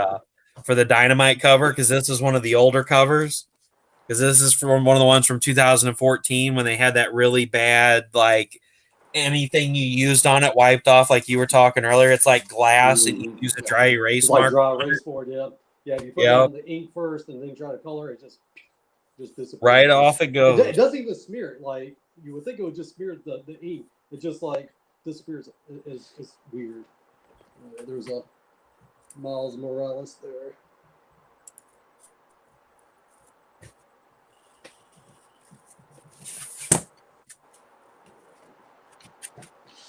Speaker 1: for the Dynamite cover, because this is one of the older covers. Because this is from one of the ones from 2014 when they had that really bad, like anything you used on it wiped off, like you were talking earlier. It's like glass and you use a dry erase
Speaker 2: It's like
Speaker 1: marker.
Speaker 2: dry erase board, yeah. Yeah, if you put it
Speaker 1: Yeah,
Speaker 2: on the ink first and then try to color it, just disappears.
Speaker 1: right off it
Speaker 2: It
Speaker 1: goes.
Speaker 2: doesn't even smear it. Like you would think it would just smear the ink. It just like disappears. It's weird. There's a Miles Morales there.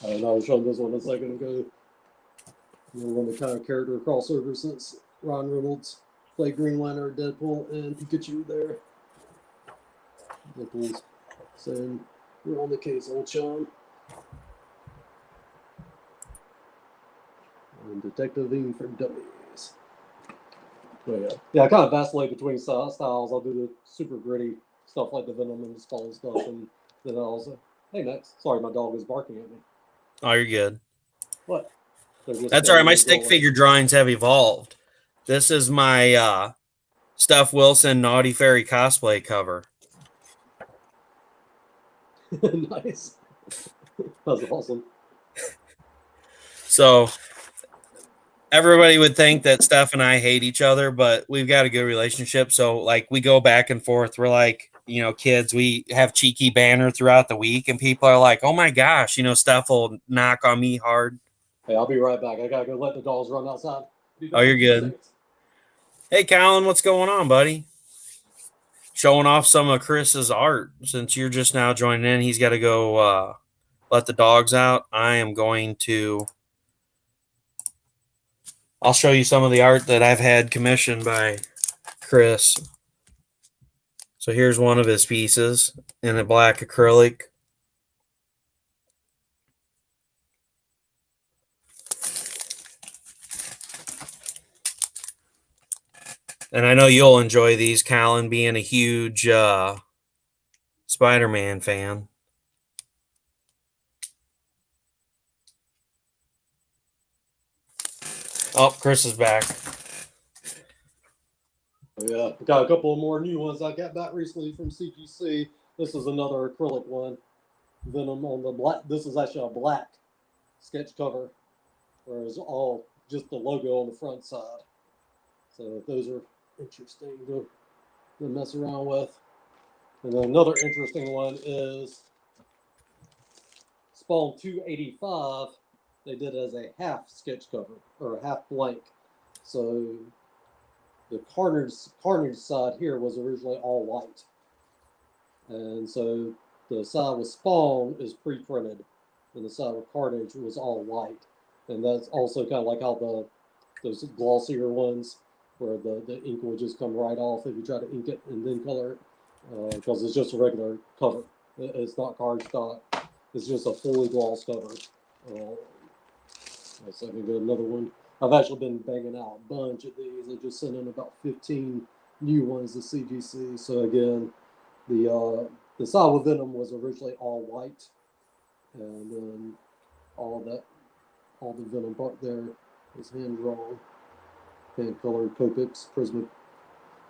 Speaker 2: I don't know. I was showing this one a second ago. One of the kind of character crossover since Ryan Reynolds played Green Lantern, Deadpool, and Pikachu there. Deadpool's saying, "We're on the case, old chum." And Detective Ing for Dummies. But yeah, I kind of vacillate between styles. I'll do the super gritty stuff like the Venom and the Skull stuff, and then I also, hey Max, sorry, my dog is barking at me.
Speaker 1: Oh, you're good.
Speaker 2: What?
Speaker 1: That's all right. My stick figure drawings have evolved. This is my Stuff Wilson Naughty Fairy cosplay cover.
Speaker 2: Nice. That's awesome.
Speaker 1: So everybody would think that Steph and I hate each other, but we've got a good relationship. So like we go back and forth. We're like, kids, we have cheeky banner throughout the week, and people are like, oh my gosh, Steph will knock on me hard.
Speaker 2: Hey, I'll be right back. I gotta go let the dogs run outside.
Speaker 1: Oh, you're good. Hey, Colin, what's going on, buddy? Showing off some of Chris's art. Since you're just now joining in, he's got to go let the dogs out. I am going to. I'll show you some of the art that I've had commissioned by Chris. So here's one of his pieces in a black acrylic. And I know you'll enjoy these, Colin, being a huge SpiderMan fan. Oh, Chris is back.
Speaker 2: Yeah, got a couple of more new ones I got back recently from CGC. This is another acrylic one. Venom on the black. This is actually a black sketch cover, whereas all just the logo on the front side. So those are interesting. to mess around with. And then another interesting one is Spawn 285. They did as a half sketch cover or a half blank. So the Carnage side here was originally all white, and so the side with Spawn is pre-printed, and the side with Carnage was all white, and that's also kind of like how those glossier ones where the ink will just come right off if you try to ink it and then color it, because it's just a regular cover. It's not cardstock. It's just a fully gloss cover. Let's see if we get another one. I've actually been banging out a bunch of these. I just sent in about 15 new ones to CGC. So again, the side with Venom was originally all white, and then all the Venom part there is hand drawn, hand colored Copics,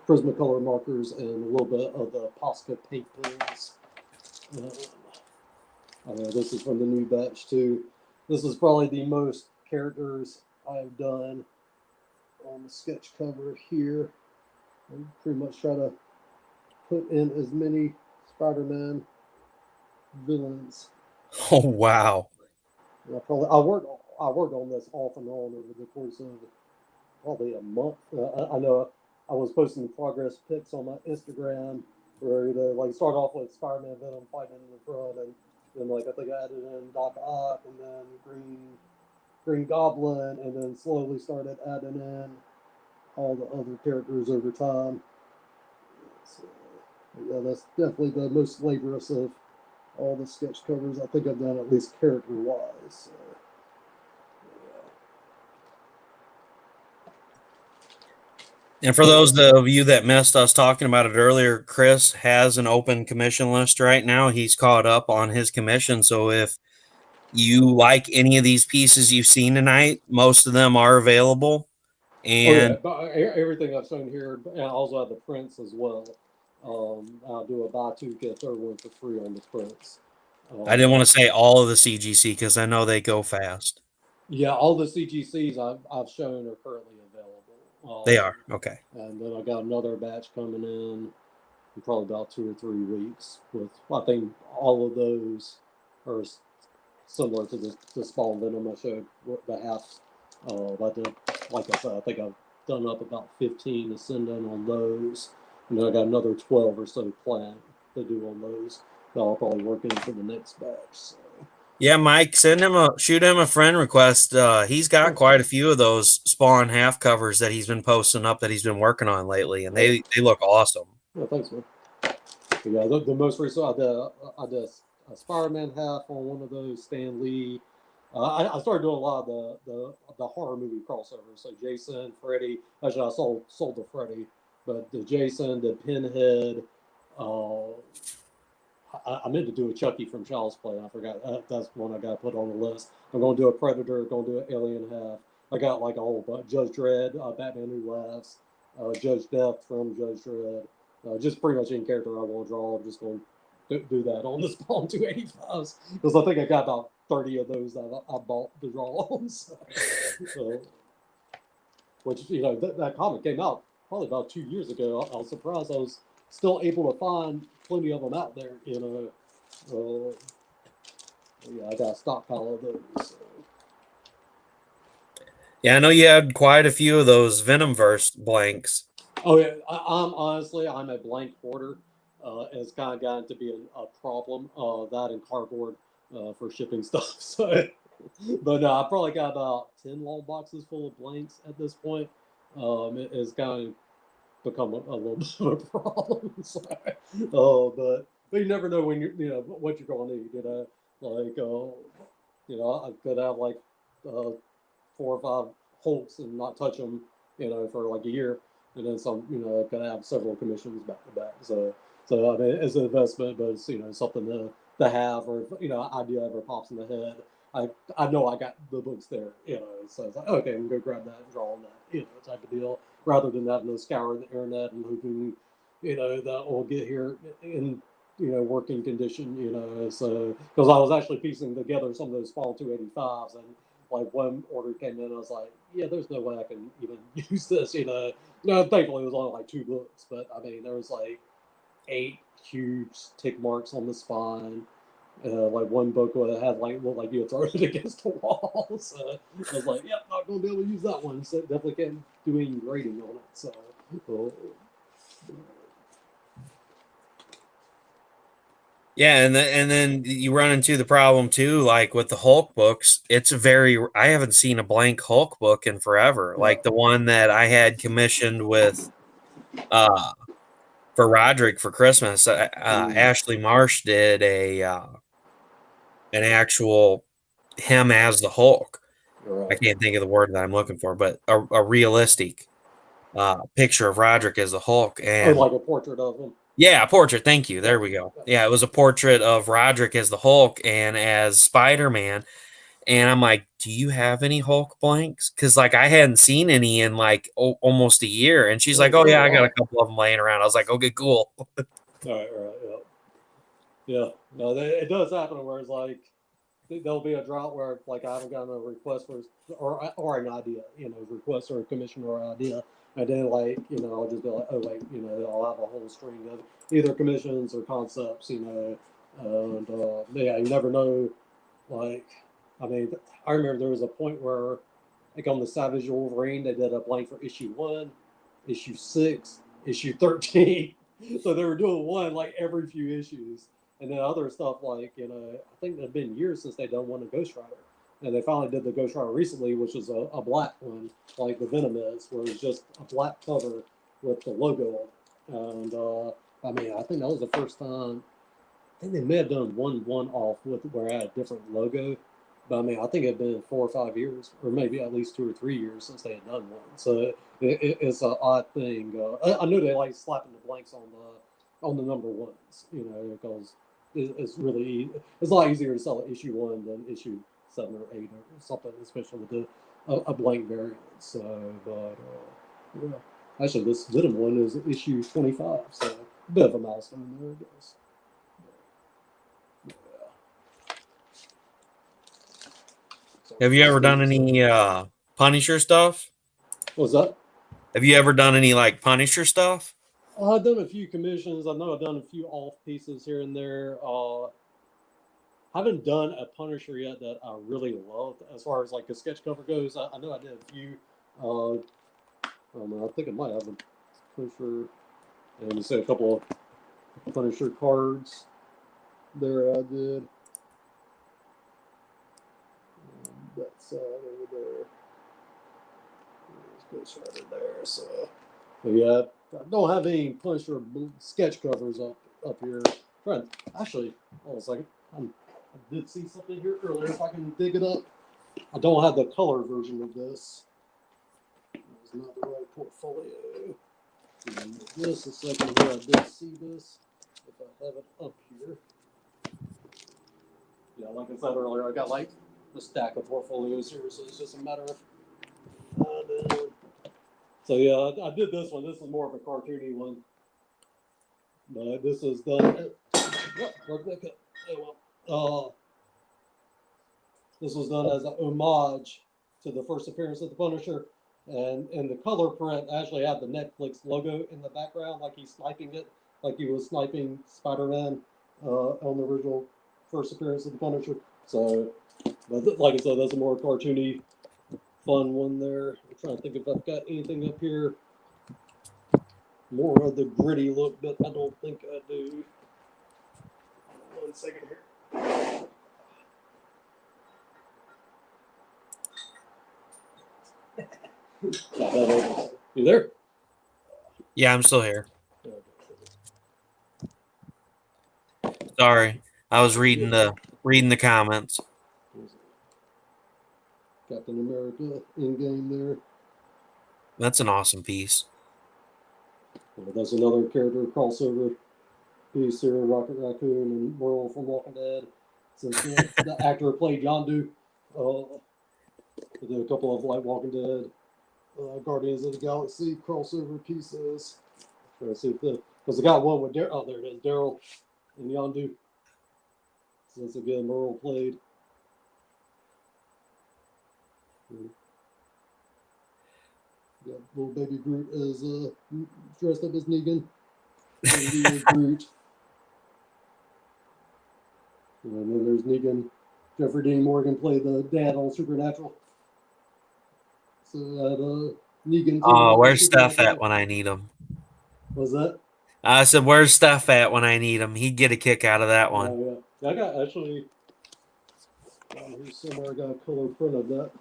Speaker 2: Prismacolor markers, and a little bit of the Posca paint pens. This is from the new batch too. This is probably the most characters I've done on the sketch cover here. I pretty much try to put in as many SpiderMan villains.
Speaker 1: Oh wow!
Speaker 2: I worked on this off and on over the course of probably a month. I know I was posting progress pics on my Instagram where like start off with Spider-Man Venom fighting in the front, and then like I think I added in Doc Ock and then Green Goblin, and then slowly started adding in all the other characters over time. So, yeah, that's definitely the most laborious of all the sketch covers I think I've done, at least character-wise. So,
Speaker 1: And for those of you that missed us talking about it earlier, Chris has an open commission list right now. He's caught up on his commission. So if you like any of these pieces you've seen tonight, most of them are available. And
Speaker 2: everything I've shown here, and I also have the prints as well. I'll do a buy two get a third one for free on the prints.
Speaker 1: I didn't want to say all of the CGC because I know they go fast.
Speaker 2: Yeah, all the CGCs I've shown are currently available.
Speaker 1: They are okay.
Speaker 2: And then I got another batch coming in probably about 2 or 3 weeks. With I think all of those are similar to the Spawn Venom I showed the half. But like I said, I think I've done up about 15 to send in on those, and then I got another 12 or so planned to do on those. That I'll probably work into the next batch. So.
Speaker 1: Yeah, Mike, shoot him a friend request. He's got quite a few of those Spawn half covers that he's been posting up that he's been working on lately, and they look awesome.
Speaker 2: Yeah, thanks, man. Yeah, the most recent I did a Spider-Man half on one of those. Stan Lee. I started doing a lot of the horror movie crossovers. So Jason, Freddy. Actually, I sold the Freddy, but the Jason, the Pinhead. I meant to do a Chucky from Child's Play. I forgot. That's one I got to put on the list. I'm going to do a Predator. Going to do an Alien half. I got like a whole bunch. Judge Dredd, Batman Who Laughs, Judge Death from Judge Dredd. Just pretty much any character I want to draw. I'm just going to do that on the Spawn 285s because I think I got about 30 of those that I bought to draw on. So, which that comic came out probably about 2 years ago. I was surprised I was still able to find plenty of them out there. Yeah, I got a stockpile of those. So.
Speaker 1: Yeah, I know you had quite a few of those Venomverse blanks.
Speaker 2: Oh yeah, I'm a blank hoarder. It's kind of gotten to be a problem. That and cardboard for shipping stuff. So, but no, I probably got about 10 long boxes full of blanks at this point. It's kind of become a little bit of a problem. So, but you never know when what you're going to need. I could have like 4 or 5 Hulks and not touch them, for like a year. And then some, can have several commissions back to back. So I mean, it's an investment, but it's something to have, or idea ever pops in the head. I know I got the books there, so it's like, okay, I can go grab that and draw on that, type of deal, rather than having to scour the internet and hoping, that will get here in working condition, so because I was actually piecing together some of those Fall 285s, and like one order came in, I was like, yeah, there's no way I can even use this, No, thankfully it was only like 2 books, but I mean, there was like 8 huge tick marks on the spine. Like one book had like looked like you had thrown it against the wall. So I was like, "Yep, not gonna be able to use that one." So definitely can't do any grading on it. So,
Speaker 1: Yeah, and then you run into the problem too, like with the Hulk books. I haven't seen a blank Hulk book in forever.
Speaker 2: yeah.
Speaker 1: Like the one that I had commissioned with uh for Roderick for Christmas. Ashley Marsh did an actual him as the Hulk.
Speaker 2: Right.
Speaker 1: I can't think of the word that I'm looking for, but a realistic picture of Roderick as the Hulk.
Speaker 2: Or
Speaker 1: And
Speaker 2: like a portrait of him.
Speaker 1: yeah, a portrait. Thank you. There we go. Yeah, it was a portrait of Roderick as the Hulk and as Spider-Man. And I'm like, do you have any Hulk blanks? Because like I hadn't seen any in like almost a year. And she's like,
Speaker 2: It's
Speaker 1: oh
Speaker 2: been
Speaker 1: yeah,
Speaker 2: a
Speaker 1: I got a
Speaker 2: while.
Speaker 1: couple of them laying around. I was like, okay, cool.
Speaker 2: Right, yeah. No, it does happen where it's like there'll be a drought where like I haven't gotten a request for or an idea, request or a commission or an idea, and then like I'll just be like, oh wait, I'll have a whole string of either commissions or concepts, and yeah, you never know. Like, I mean, I remember there was a point where like on the Savage Wolverine, they did a blank for issue 1, issue 6, issue 13. So they were doing one like every few issues. And then other stuff like, I think it had been years since they done one of Ghost Rider. And they finally did the Ghost Rider recently, which is a black one, like the Venom is, where it's just a black cover with the logo on it. And I mean, I think that was the first time. I think they may have done one off with where it had a different logo. But I mean, I think it had been 4 or 5 years, or maybe at least 2 or 3 years since they had done one. So it's an odd thing. I knew they like slapping the blanks on the number ones, because it's really it's a lot easier to sell issue 1 than issue 7 or 8 or something, especially with a blank variant. So, but yeah, actually, this Venom one is issue 25, so a bit of a milestone there, I guess.
Speaker 1: Have you ever done any Punisher stuff?
Speaker 2: What's that?
Speaker 1: Have you ever done any like Punisher stuff?
Speaker 2: I've done a few commissions. I know I've done a few off pieces here and there. Haven't done a Punisher yet that I really loved as far as like the sketch cover goes. I know I did a few. I think it might have a Punisher, and say a couple of Punisher cards there. I did. That's over there. Ghost Rider there. So yeah, I don't have any Punisher sketch covers up here. Friend, actually, hold on a second. I did see something here earlier. If I can dig it up, I don't have the color version of this. It's not the right portfolio. And this a second here. I did see this. If I have it up here. Yeah, like I said earlier, I got like a stack of portfolios here, so it's just a matter of. So yeah, I did this one. This is more of a cartoony one. But this is done. This was done as an homage to the first appearance of the Punisher, and the color print actually had the Netflix logo in the background, like he's sniping it, like he was sniping Spider-Man on the original first appearance of the Punisher. So, but like I said, that's a more cartoony, fun one there. I'm trying to think if I've got anything up here more of the gritty look, but I don't think I do. 1 second here. You there?
Speaker 1: Yeah, I'm still here. Sorry, I was reading the comments.
Speaker 2: Captain America in game there.
Speaker 1: That's an awesome piece.
Speaker 2: That's another character crossover piece here, Rocket Raccoon and Merle from Walking Dead. Since the actor played Yondu, did a couple of like Walking Dead, Guardians of the Galaxy crossover pieces. Trying to see if because I got one with Daryl. Oh, there it is, Daryl and Yondu. Since again, Merle played. Got little baby Groot as dressed up as Negan. Groot. And then there's Negan. Jeffrey Dean Morgan played the dad on Supernatural. So Negan.
Speaker 1: Oh, where's Steph at when I need him?
Speaker 2: What's that?
Speaker 1: I said, where's Steph at when I need him? He'd get a kick out of that one.
Speaker 2: Oh, yeah. I got actually. Here's somewhere I got a color print of that.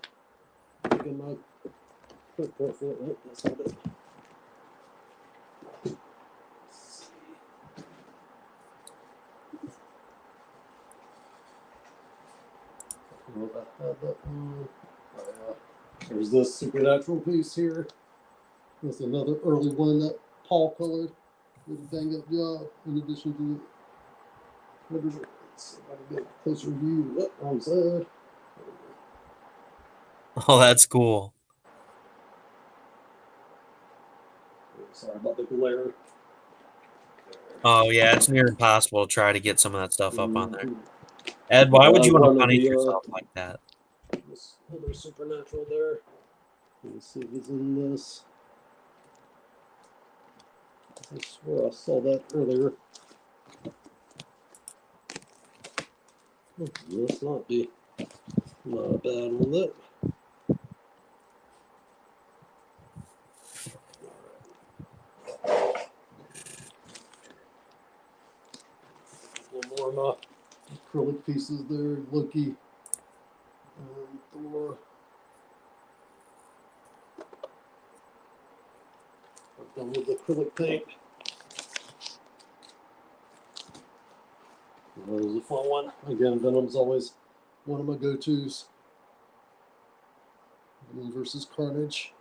Speaker 2: In my footprint for it. Oh, that's not it. There's this Supernatural piece here. That's another early one that Paul colored. Did a dang up job. In addition to somebody get a closer view. Oh, wrong side.
Speaker 1: Oh, that's cool.
Speaker 2: Sorry about the glare.
Speaker 1: Oh, yeah, it's near impossible to try to get some of that stuff up on there. Ed, why would you want to punish yourself like that?
Speaker 2: This other Supernatural there. Let's see if it's in this. I swear I saw that earlier. Must not be. Not a bad one, that. A little more of my acrylic pieces there. Loki. Thor. I'm done with the acrylic paint. That was a fun one. Again, Venom's always one of my go-tos. Venom versus Carnage.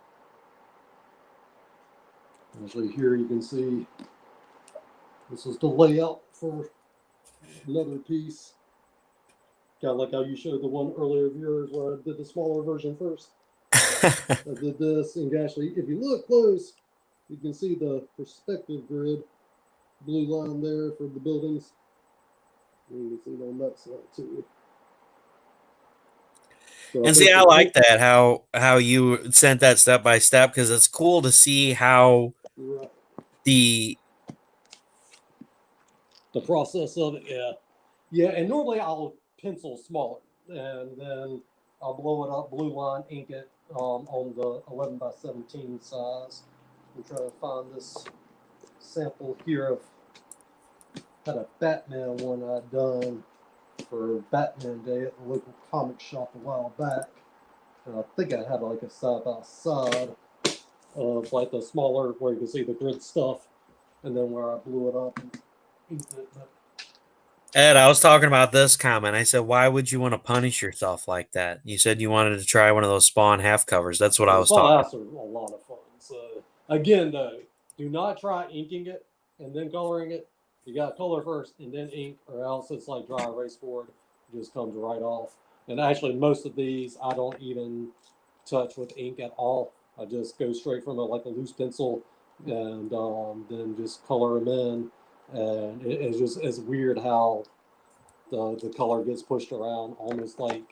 Speaker 2: Actually, here you can see this is the layout for another piece. Kind of like how you showed the one earlier of yours where I did the smaller version first. I did this, and actually, if you look close, you can see the perspective grid, blue line there for the buildings. And you can see it on that side too. So
Speaker 1: And see, I like that how you sent that step by step, because it's cool to see how the
Speaker 2: process of it. Yeah. And normally I'll pencil smaller, and then I'll blow it up, blue line, ink it on the 11 by 17 size. I'm trying to find this sample here of had a Batman one I'd done for Batman Day at the local comic shop a while back. And I think I had like a side by side of like the smaller where you can see the grid stuff, and then where I blew it up and inked it. But
Speaker 1: Ed, I was talking about this comment. I said, why would you want to punish yourself like that? You said you wanted to try one of those Spawn half covers. That's what I was talking about.
Speaker 2: A lot of fun. So again, though, do not try inking it and then coloring it. You got to color first and then ink, or else it's like dry erase board. It just comes right off. And actually, most of these I don't even touch with ink at all. I just go straight from like a loose pencil and then just color them in. And it's weird how the color gets pushed around, almost like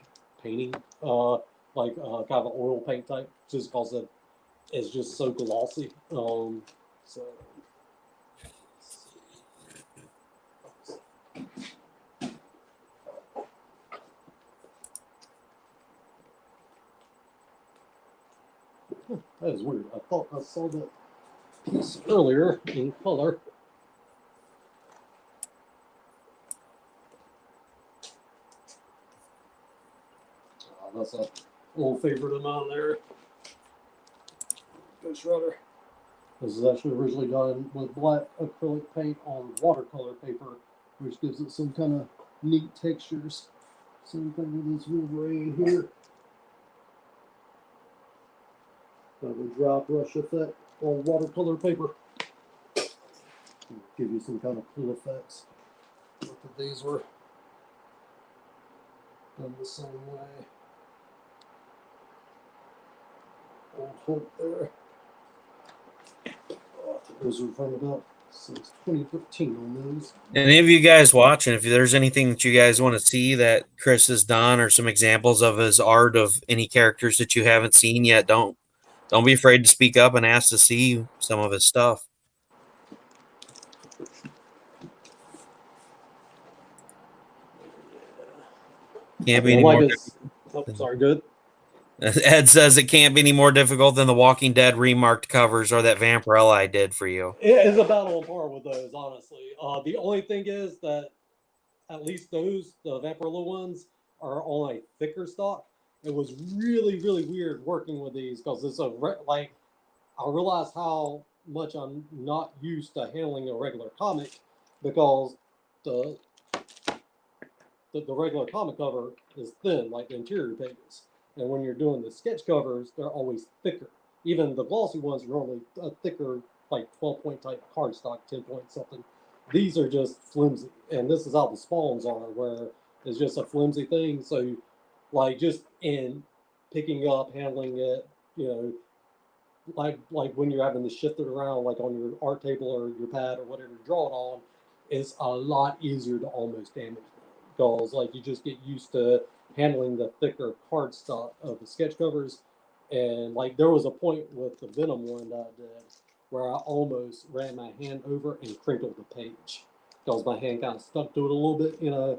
Speaker 2: painting, like kind of an oil paint type, just because it's just so glossy. So. That is weird. I thought I saw that piece earlier in color. That's an old favorite of mine there. Ghost Rider. This is actually originally done with black acrylic paint on watercolor paper, which gives it some kind of neat textures. Same thing with this Wolverine here. Kind of a dry brush effect on watercolor paper. Give you some kind of cool effects. Both of these were done the same way. Old Hulk there. Oh, those were from about since 2013 on those.
Speaker 1: Any of you guys watching, if there's anything that you guys want to see that Chris has done, or some examples of his art of any characters that you haven't seen yet, don't Don't be afraid to speak up and ask to see some of his stuff. Can't be any more
Speaker 2: Sorry, good.
Speaker 1: Ed says it can't be any more difficult than the Walking Dead remarked covers or that Vampirella I did for you.
Speaker 2: It is about on par with those, honestly. The only thing is that at least the Vampirella ones, are on a thicker stock. It was really, really weird working with these because it's I realized how much I'm not used to handling a regular comic because the regular comic cover is thin, like the interior pages. And when you're doing the sketch covers, they're always thicker. Even the glossy ones are normally a thicker, like 12-point type cardstock, 10-point something. These are just flimsy. And this is how the spawns are, where it's just a flimsy thing. So, like, just in picking up, handling it, like when you're having to shift it around, like on your art table or your pad or whatever you're drawing on, it's a lot easier to almost damage them because like you just get used to handling the thicker cardstock of the sketch covers. And like there was a point with the Venom one that I did where I almost ran my hand over and crinkled the page because my hand kind of stuck to it a little bit, because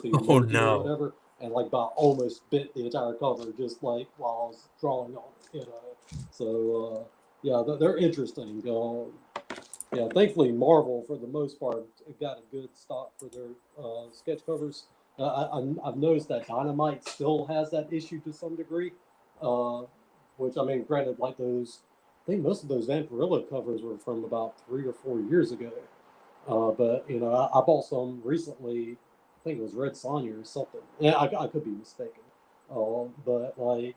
Speaker 2: the
Speaker 1: Oh,
Speaker 2: humidity
Speaker 1: no.
Speaker 2: or whatever, and like about almost bit the entire cover just like while I was drawing on it, So yeah, they're interesting. Yeah, thankfully Marvel for the most part got a good stock for their sketch covers. I've noticed that Dynamite still has that issue to some degree, which I mean, granted, like those, I think most of those Vampirella covers were from about 3 or 4 years ago. But I bought some recently. I think it was Red Sonja or something. Yeah, I could be mistaken. But like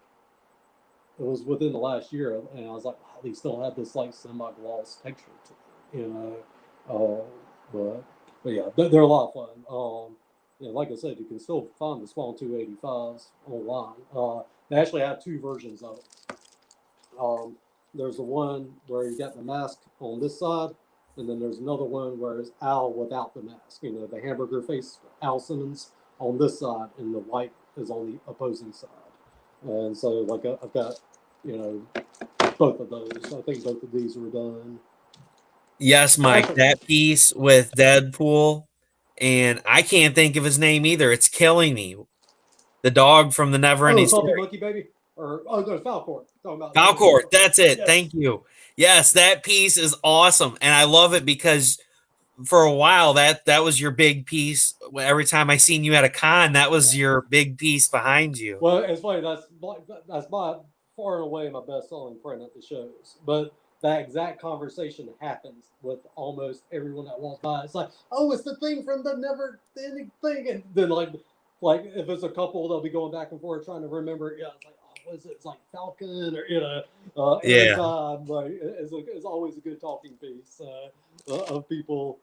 Speaker 2: it was within the last year, and I was like, wow, they still have this like semi-gloss texture to it, but yeah, they're a lot of fun. Like I said, you can still find the Spawn 285s online. They actually have 2 versions of it. There's the one where you got the mask on this side, and then there's another one where it's Al without the mask. The hamburger face Al Simmons on this side, and the white is on the opposing side. And so, like, I've got, both of those. I think both of these were done.
Speaker 1: Yes, Mike,
Speaker 2: Actually,
Speaker 1: that piece with Deadpool, and I can't think of his name either. It's killing me. The dog from the Neverending
Speaker 2: Puppy
Speaker 1: Story.
Speaker 2: Monkey Baby, or no, Falcor. Talking about
Speaker 1: Falcor, that's it.
Speaker 2: Yes.
Speaker 1: Thank you. Yes, that piece is awesome, and I love it because for a while that was your big piece. Every time I seen you at a con, that was your big piece behind you.
Speaker 2: Well, it's funny. That's by far and away my best-selling print at the shows. But that exact conversation happens with almost everyone that walks by. It's like, oh, it's the thing from the never-ending thing, and then like if it's a couple, they'll be going back and forth trying to remember. Yeah, it's like, oh, what is it? It's like Falcon, or every time, like it's always a good talking piece of people.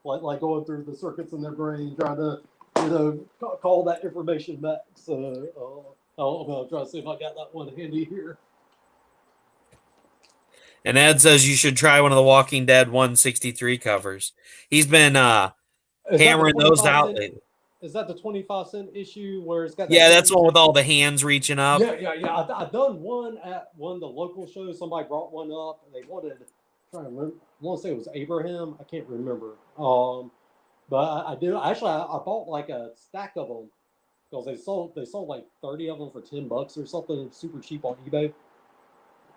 Speaker 2: Like going through the circuits in their brain, trying to, call that information back. So I'm gonna try to see if I got that one handy here.
Speaker 1: And Ed says you should try one of the Walking Dead 163 covers. He's been hammering those out lately.
Speaker 2: Is that the 25-cent issue where it's got?
Speaker 1: Yeah, that's the one with all the hands reaching up.
Speaker 2: Yeah. I've done one at one of the local shows. Somebody brought one up. And they wanted. Trying to remember. I want to say it was Abraham. I can't remember. But I do actually. I bought like a stack of them because they sold like 30 of them for $10 or something, super cheap on eBay.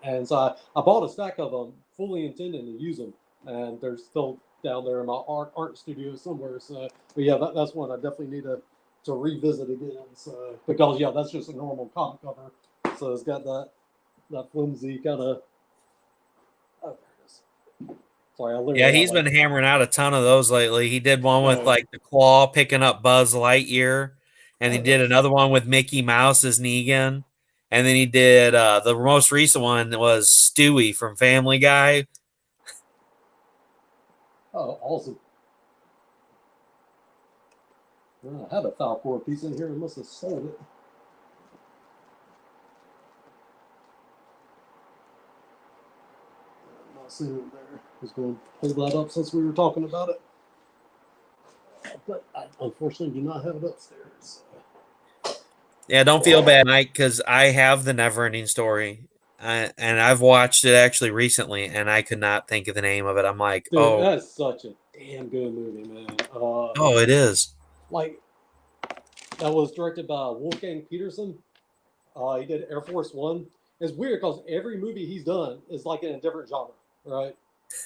Speaker 2: And so I bought a stack of them, fully intending to use them, and they're still down there in my art studio somewhere. So, but yeah, that's one I definitely need to revisit again. So because that's just a normal comic cover. So it's got that flimsy kind of. Oh, there it is. Sorry,
Speaker 1: Yeah, he's been hammering out a ton of those lately. He did one with like the claw picking up Buzz Lightyear, and he did another one with Mickey Mouse as Negan, and then he did the most recent one was Stewie from Family Guy.
Speaker 2: Oh, awesome! Well, I had a Falcor piece in here. I must have sold it. I'm not seeing it there. I was going to pull that up since we were talking about it. But I unfortunately do not have it upstairs.
Speaker 1: Yeah, don't feel bad, Mike, because I have the Neverending Story, and I've watched it actually recently, and I could not think of the name of it. I'm like,
Speaker 2: Dude,
Speaker 1: oh,
Speaker 2: that's such a damn good movie, man.
Speaker 1: oh, it is.
Speaker 2: Like that was directed by Wolfgang Peterson. He did Air Force One. It's weird because every movie he's done is like in a different genre, right?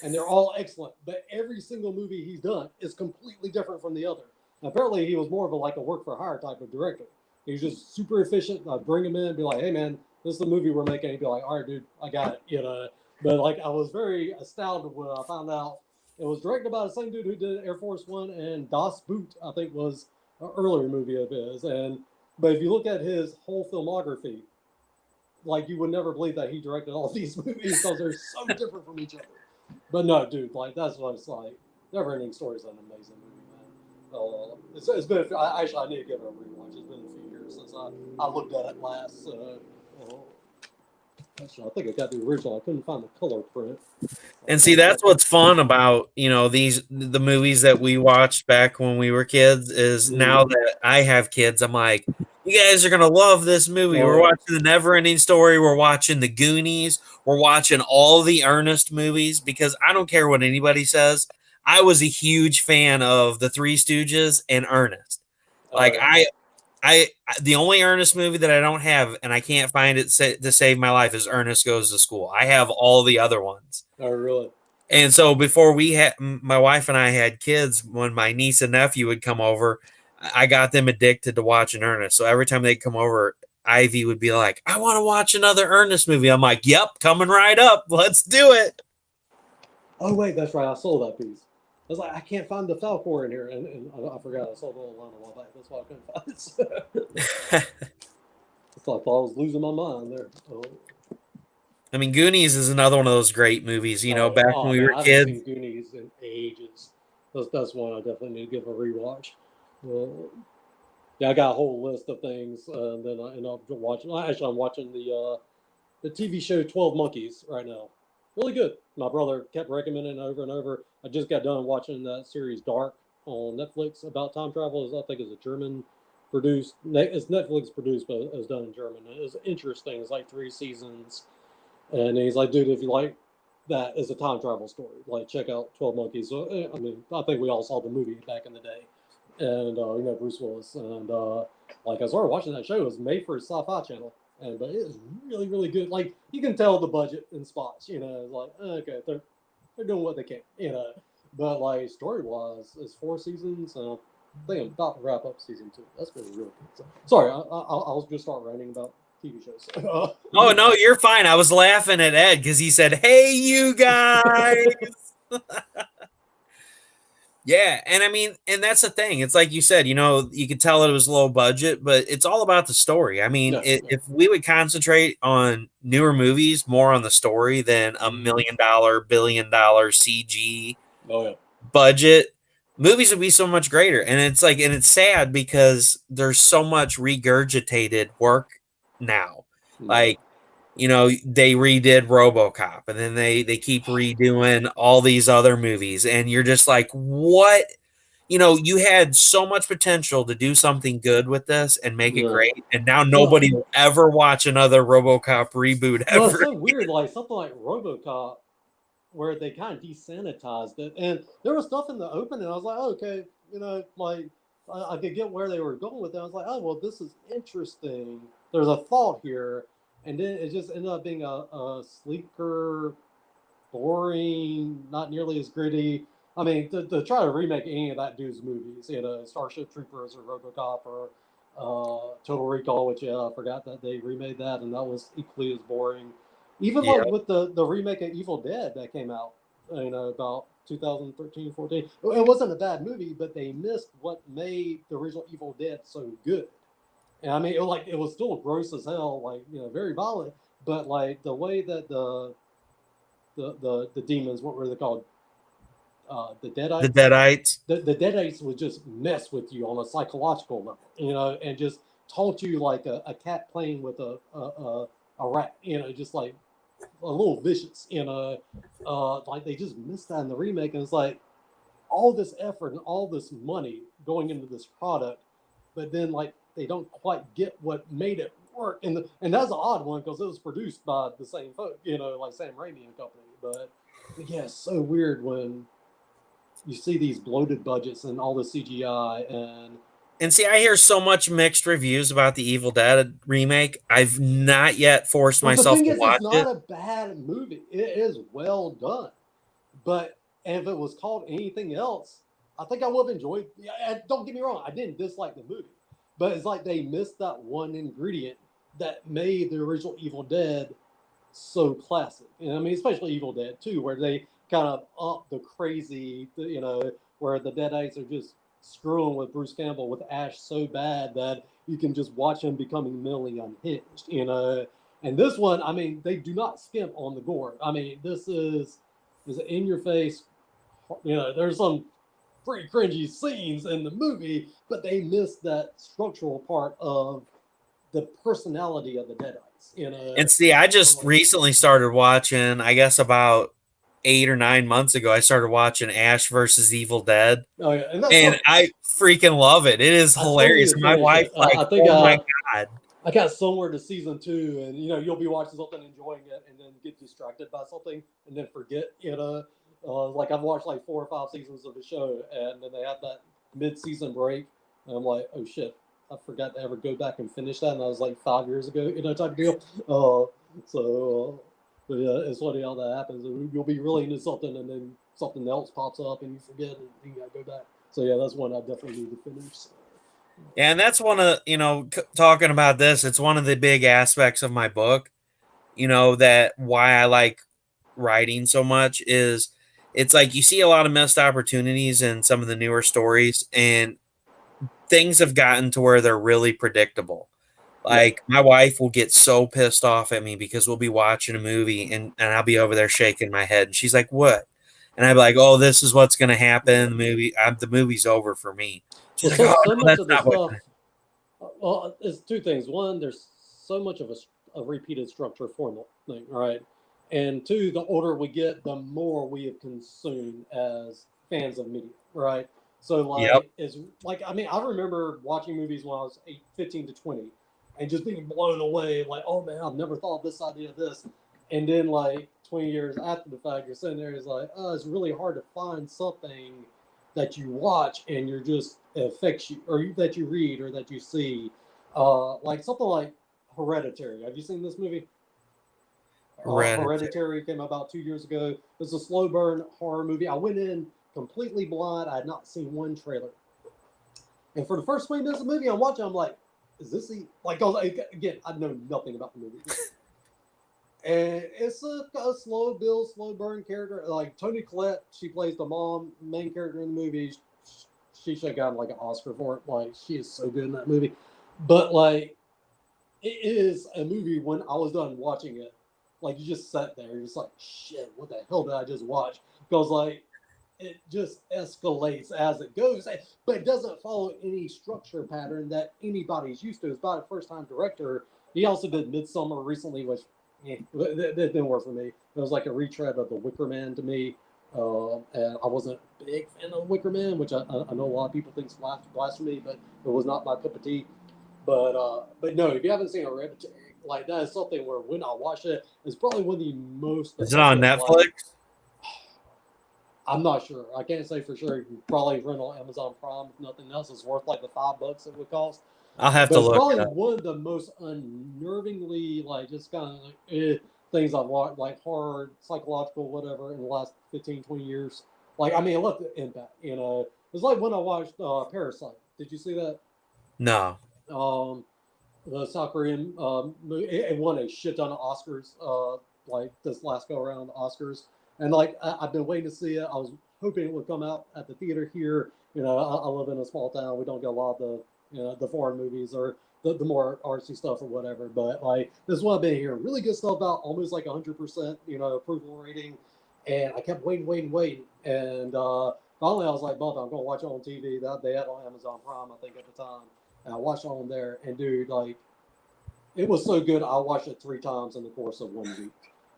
Speaker 2: And they're all excellent, but every single movie he's done is completely different from the other. Apparently, he was more of a like a work for hire type of director. He's just super efficient. I'd bring him in and be like, "Hey, man, this is the movie we're making." He'd be like, "All right, dude, I got it." You know. But like, I was very astounded when I found out it was directed by the same dude who did Air Force One and Das Boot, I think was an earlier movie of his. And but if you look at his whole filmography, like you would never believe that he directed all these movies because they're so different from each other. But no, dude, like that's what it's like. Neverending Story is an amazing movie, man. It's been. I need to give it a rewatch. It's been a few years since I looked at it last. Actually, I think I got the original. I couldn't find the color print.
Speaker 1: And see, that's what's fun about, the movies that we watched back when we were kids is now that I have kids, I'm like, you guys are going to love this movie. We're watching the Neverending Story. We're watching the Goonies. We're watching all the Ernest movies because I don't care what anybody says. I was a huge fan of the Three Stooges and Ernest. Like the only Ernest movie that I don't have and I can't find it to save my life is Ernest Goes to School. I have all the other ones.
Speaker 2: Oh, really?
Speaker 1: And so before my wife and I had kids, when my niece and nephew would come over, I got them addicted to watching Ernest. So every time they'd come over, Ivy would be like, I want to watch another Ernest movie. I'm like, yep, coming right up. Let's do it.
Speaker 2: Oh, wait, that's right. I sold that piece. I was like, I can't find the Falcor in here. And I forgot I sold it online a while back. That's why I couldn't find it. I thought I was losing my mind there.
Speaker 1: I mean, Goonies is another one of those great movies. Back when we were
Speaker 2: I
Speaker 1: kids.
Speaker 2: haven't seen Goonies in ages. That's one I definitely need to give a rewatch. Yeah, I got a whole list of things, and then I end up watching. Actually, I'm watching the TV show 12 Monkeys right now. Really good. My brother kept recommending it over and over. I just got done watching that series Dark on Netflix about time travel. I think it's a German produced. It's Netflix produced, but it was done in German. It was interesting. It's like 3 seasons. And he's like, dude, if you like that as a time travel story, like check out 12 Monkeys. So, I mean, I think we all saw the movie back in the day. And, Bruce Willis. And, like, I started watching that show. It was made for a sci-fi channel. But it is really, really good. Like, you can tell the budget in spots, It's like, okay, they're doing what they can, But, like, story-wise, it's 4 seasons. And I think I'm about to wrap up season 2. That's been really good. So, sorry, I'll just start writing about TV shows.
Speaker 1: Oh, no, you're fine. I was laughing at Ed because he said, hey, you guys. Yeah. And I mean, and that's the thing. It's like you said, you could tell it was low budget, but it's all about the story. I mean, if we would concentrate on newer movies, more on the story than $1 million, $1 billion CG budget, movies would be so much greater. And it's like, and it's sad because there's so much regurgitated work now. Like, they redid RoboCop and then they keep redoing all these other movies. And you're just like, what? You had so much potential to do something good with this and make it great. And now nobody will ever watch another RoboCop reboot ever.
Speaker 2: Well, it's so weird. Like something like RoboCop, where they kind of desanitized it. And there was stuff in the opening. I was like, oh, okay, like I could get where they were going with it. I was like, oh, well, this is interesting. There's a thought here. And then it just ended up being a sleeker, boring, not nearly as gritty. I mean, to try to remake any of that dude's movies, Starship Troopers or RoboCop or Total Recall, which I forgot that they remade that, and that was equally as boring. Even like with the remake of Evil Dead that came out, about 2013, 14. It wasn't a bad movie, but they missed what made the original Evil Dead so good. And I mean, it was still gross as hell, like very violent. But like the way that the demons, what were they called? The Deadites.
Speaker 1: The Deadites.
Speaker 2: The Deadites would just mess with you on a psychological level, and just taunt you like a cat playing with a rat, just like a little vicious, like they just missed that in the remake, and it's like all this effort and all this money going into this product. But then, like, they don't quite get what made it work. And that's an odd one because it was produced by the same folk, like Sam Raimi and company. But yeah, it's so weird when you see these bloated budgets and all the CGI
Speaker 1: And see, I hear so much mixed reviews about the Evil Dead remake. I've not yet forced
Speaker 2: But the
Speaker 1: myself
Speaker 2: thing
Speaker 1: to
Speaker 2: is,
Speaker 1: watch
Speaker 2: it's not a bad movie. It is well done. But if it was called anything else, I think I would have enjoyed. Yeah, don't get me wrong, I didn't dislike the movie, but it's like they missed that one ingredient that made the original Evil Dead so classic. And I mean, especially Evil Dead 2, where they kind of up the crazy, where the Deadites are just screwing with Bruce Campbell with Ash so bad that you can just watch him becoming mentally unhinged. And this one, I mean, they do not skimp on the gore. I mean, this is in your face. There's some pretty cringy scenes in the movie, but they missed that structural part of the personality of the Deadites.
Speaker 1: And see, I just recently started watching, I guess about 8 or 9 months ago, I started watching Ash versus Evil Dead.
Speaker 2: Oh yeah,
Speaker 1: And I freaking love it. It is hilarious. My wife,
Speaker 2: I think
Speaker 1: oh my God.
Speaker 2: I got somewhere to season 2, and you'll be watching something, enjoying it, and then get distracted by something, and then forget. Like I've watched like 4 or 5 seasons of the show, and then they have that mid-season break, and I'm like, oh shit, I forgot to ever go back and finish that, and that was like 5 years ago, type of deal. But yeah, it's funny how that happens. You'll be really into something, and then something else pops up, and you forget, and you gotta go back. So yeah, that's one I definitely need to finish.
Speaker 1: Yeah, and that's one of, talking about this, it's one of the big aspects of my book, that why I like writing so much is it's like you see a lot of missed opportunities in some of the newer stories, and things have gotten to where they're really predictable. Like my wife will get so pissed off at me because we'll be watching a movie and I'll be over there shaking my head, and she's like, "What?" And I'd be like, "Oh, this is what's going to happen. The movie's over for me." She's
Speaker 2: Well,
Speaker 1: like, "Oh,
Speaker 2: so
Speaker 1: no,
Speaker 2: much
Speaker 1: that's
Speaker 2: of the
Speaker 1: not what."
Speaker 2: stuff. Well, it's 2 things. One, there's so much of a repeated structure formula thing, right? And 2, the older we get, the more we have consumed as fans of media, right? So
Speaker 1: Yep.
Speaker 2: I mean, I remember watching movies when I was 15 to 20, and just being blown away, like, oh man, I've never thought of this idea of this. And then like 20 years after the fact, you're sitting there, it's like, oh, it's really hard to find something that you watch and you're just affects you, or that you read or that you see, like something like Hereditary. Have you seen this movie? Hereditary came about 2 years ago. It's a slow burn horror movie. I went in completely blind. I had not seen one trailer, and for the first 20 minutes of the movie, I'm watching. I'm like, "Is this the like?" Again, I know nothing about the movie. And it's a slow build, slow burn character. Like Toni Collette, she plays the main character in the movie. She should have gotten like an Oscar for it. Like she is so good in that movie. But like, it is a movie. When I was done watching it, like you just sat there, you're just like, shit, what the hell did I just watch? Because like, it just escalates as it goes, but it doesn't follow any structure pattern that anybody's used to. It's about a first-time director. He also did Midsummer recently, which that didn't work for me. It was like a retread of The Wicker Man to me, and I wasn't a big fan of The Wicker Man, which I know a lot of people think is blasphemy, but it was not my cup of tea. But no, if you haven't seen Hereditary, like that is something where when I watch it, it's probably one of the most.
Speaker 1: Is it on Netflix?
Speaker 2: I'm not sure. I can't say for sure. You can probably rent on Amazon Prime. If nothing else, it's worth like the $5 it would cost.
Speaker 1: I'll have to look.
Speaker 2: It's probably one of the most unnervingly, like, just kind of like, things I've watched, like horror, psychological, whatever, in the last 15, 20 years. Like, I mean, it left an impact. It's like when I watched Parasite. Did you see that?
Speaker 1: No.
Speaker 2: The South Korean movie. It won a shit ton of Oscars. Like this last go around the Oscars. And like I've been waiting to see it. I was hoping it would come out at the theater here. I live in a small town. We don't get a lot of the foreign movies or the more artsy stuff or whatever. But like this one I've been hearing really good stuff about, almost like 100% approval rating. And I kept waiting. And finally I was like, "Bump, I'm gonna watch it on TV." That they had on Amazon Prime, I think, at the time. And I watched it on there, and dude, like, it was so good. I watched it 3 times in the course of 1 week.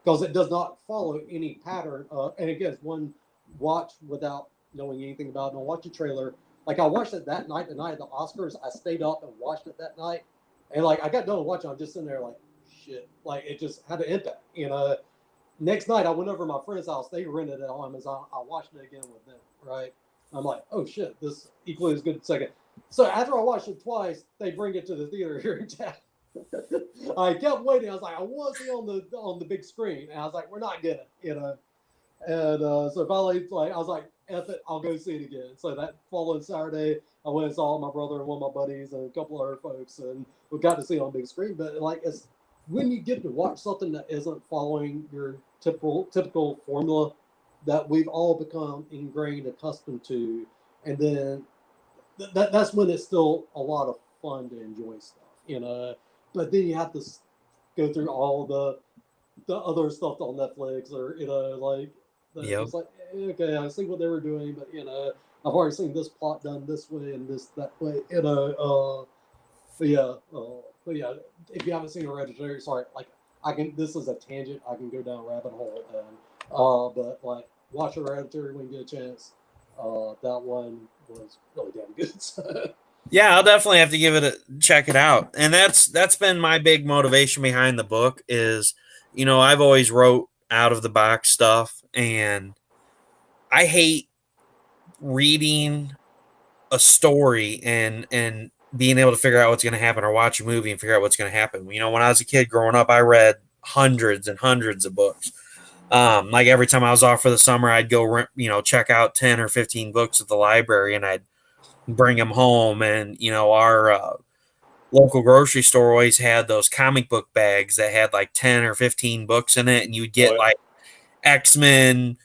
Speaker 2: Because it does not follow any pattern. And again, it's one watch without knowing anything about it. Don't watch the trailer. like I watched it that night, the night of the Oscars. I stayed up and watched it that night, and like I got done watching, I'm just sitting there like, shit, like it just had an impact. Next night I went over to my friend's house. They rented it on Amazon. I watched it again with them. Right, I'm like, oh shit, this equally as good second. So after I watched it twice, they bring it to the theater here in town. I kept waiting. I was like, I want to see on the big screen, and I was like, we're not getting it. And so finally, like, I was like, F it, I'll go see it again. So that following Saturday, I went and saw my brother and one of my buddies and a couple of other folks, and we got to see it on big screen. But like, it's when you get to watch something that isn't following your typical formula that we've all become ingrained, accustomed to, and then that's when it's still a lot of fun to enjoy stuff. But then you have to go through all the other stuff on Netflix or like
Speaker 1: Yep.
Speaker 2: it's like okay, I see what they were doing, but I've already seen this plot done this way and this that way. But yeah, if you haven't seen Hereditary, sorry, like I can. This is a tangent. I can go down a rabbit hole, and but like watch Hereditary when you get a chance. That one was really damn good.
Speaker 1: Yeah, I'll definitely have to give it a check it out. And that's been my big motivation behind the book is, I've always wrote out of the box stuff, and I hate reading a story and being able to figure out what's going to happen, or watch a movie and figure out what's going to happen. When I was a kid growing up, I read hundreds and hundreds of books. Like every time I was off for the summer, I'd go, check out 10 or 15 books at the library, and I'd bring them home. And, our local grocery store always had those comic book bags that had like 10 or 15 books in it. And you'd get like X-Men,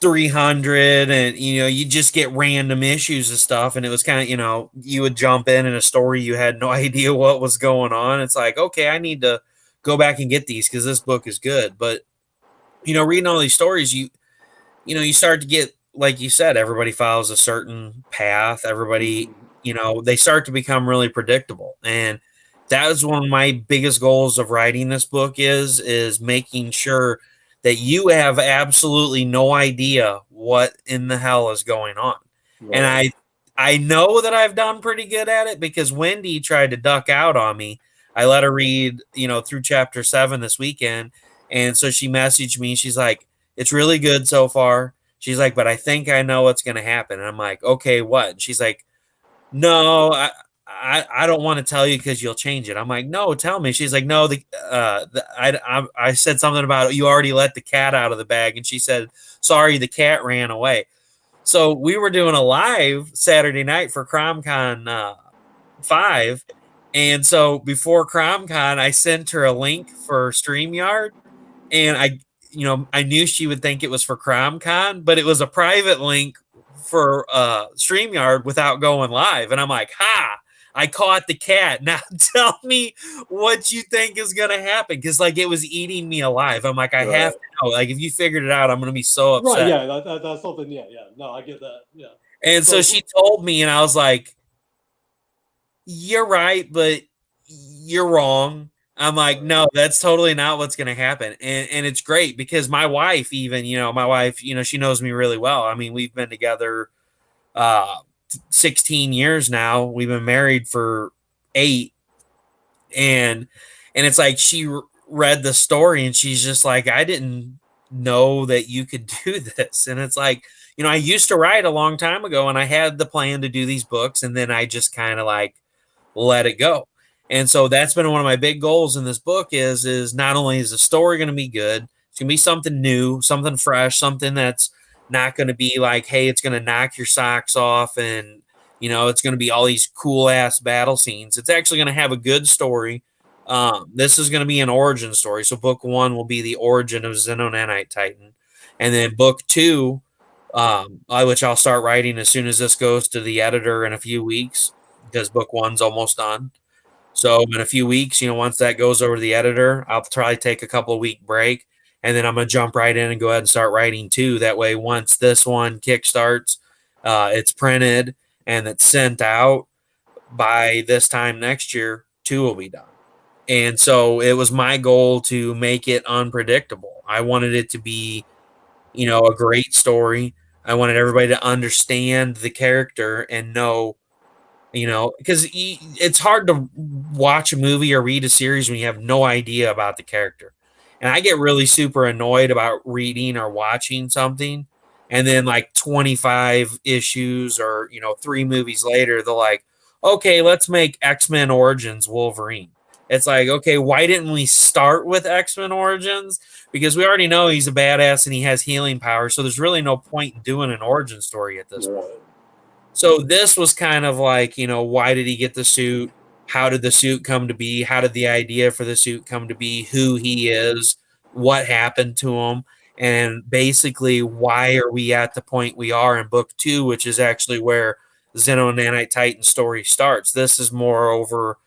Speaker 1: 300, and you just get random issues of stuff, and it was kind of you would jump in a story, you had no idea what was going on. It's like, okay, I need to go back and get these because this book is good. But reading all these stories, you start to get, like you said, everybody follows a certain path. Everybody, they start to become really predictable, and that is one of my biggest goals of writing this book is making sure that you have absolutely no idea what in the hell is going on. Right. And I know that I've done pretty good at it because Wendy tried to duck out on me. I let her read, through chapter 7 this weekend. And so she messaged me. She's like, it's really good so far. She's like, but I think I know what's going to happen. And I'm like, okay, what? And she's like, no, I don't want to tell you because you'll change it. I'm like, no, tell me. She's like, no, I said something about you already let the cat out of the bag. And she said, sorry, the cat ran away. So we were doing a live Saturday night for CromCon 5. And so before CromCon, I sent her a link for StreamYard. And I knew she would think it was for CromCon, but it was a private link for StreamYard without going live. And I'm like, ha! I caught the cat. Now tell me what you think is going to happen. Because, like, it was eating me alive. I'm like, I have to know. Like, if you figured it out, I'm going to be so upset.
Speaker 2: Right, yeah, that's something, yeah. No, I get that, yeah.
Speaker 1: And so she told me, and I was like, you're right, but you're wrong. I'm like, no, that's totally not what's going to happen. And it's great because my wife even, she knows me really well. I mean, we've been together 16 years now. We've been married for 8. And it's like she read the story and she's just like, I didn't know that you could do this. And it's like, I used to write a long time ago and I had the plan to do these books, and then I just kind of like let it go. And so that's been one of my big goals in this book is not only is the story going to be good, it's going to be something new, something fresh, something that's not going to be like, hey, it's going to knock your socks off and, it's going to be all these cool ass battle scenes. It's actually going to have a good story. This is going to be an origin story. So book 1 will be the origin of Xenonanite Titan. And then book 2, which I'll start writing as soon as this goes to the editor in a few weeks, because book 1's almost done. So in a few weeks, once that goes over to the editor, I'll try to take a couple of week break, and then I'm going to jump right in and go ahead and start writing 2. That way, once this one kickstarts, it's printed and it's sent out by this time next year, 2 will be done. And so it was my goal to make it unpredictable. I wanted it to be, a great story. I wanted everybody to understand the character and know, because it's hard to watch a movie or read a series when you have no idea about the character. And I get really super annoyed about reading or watching something, and then like 25 issues or 3 movies later, they're like, okay, let's make X-Men Origins Wolverine. It's like, okay, why didn't we start with X-Men Origins? Because we already know he's a badass and he has healing power, so there's really no point in doing an origin story at this point. So this was kind of like, why did he get the suit? How did the suit come to be? How did the idea for the suit come to be? Who he is? What happened to him? And basically, why are we at the point we are in book 2, which is actually where Xeno Nanite Titan story starts. This is more over,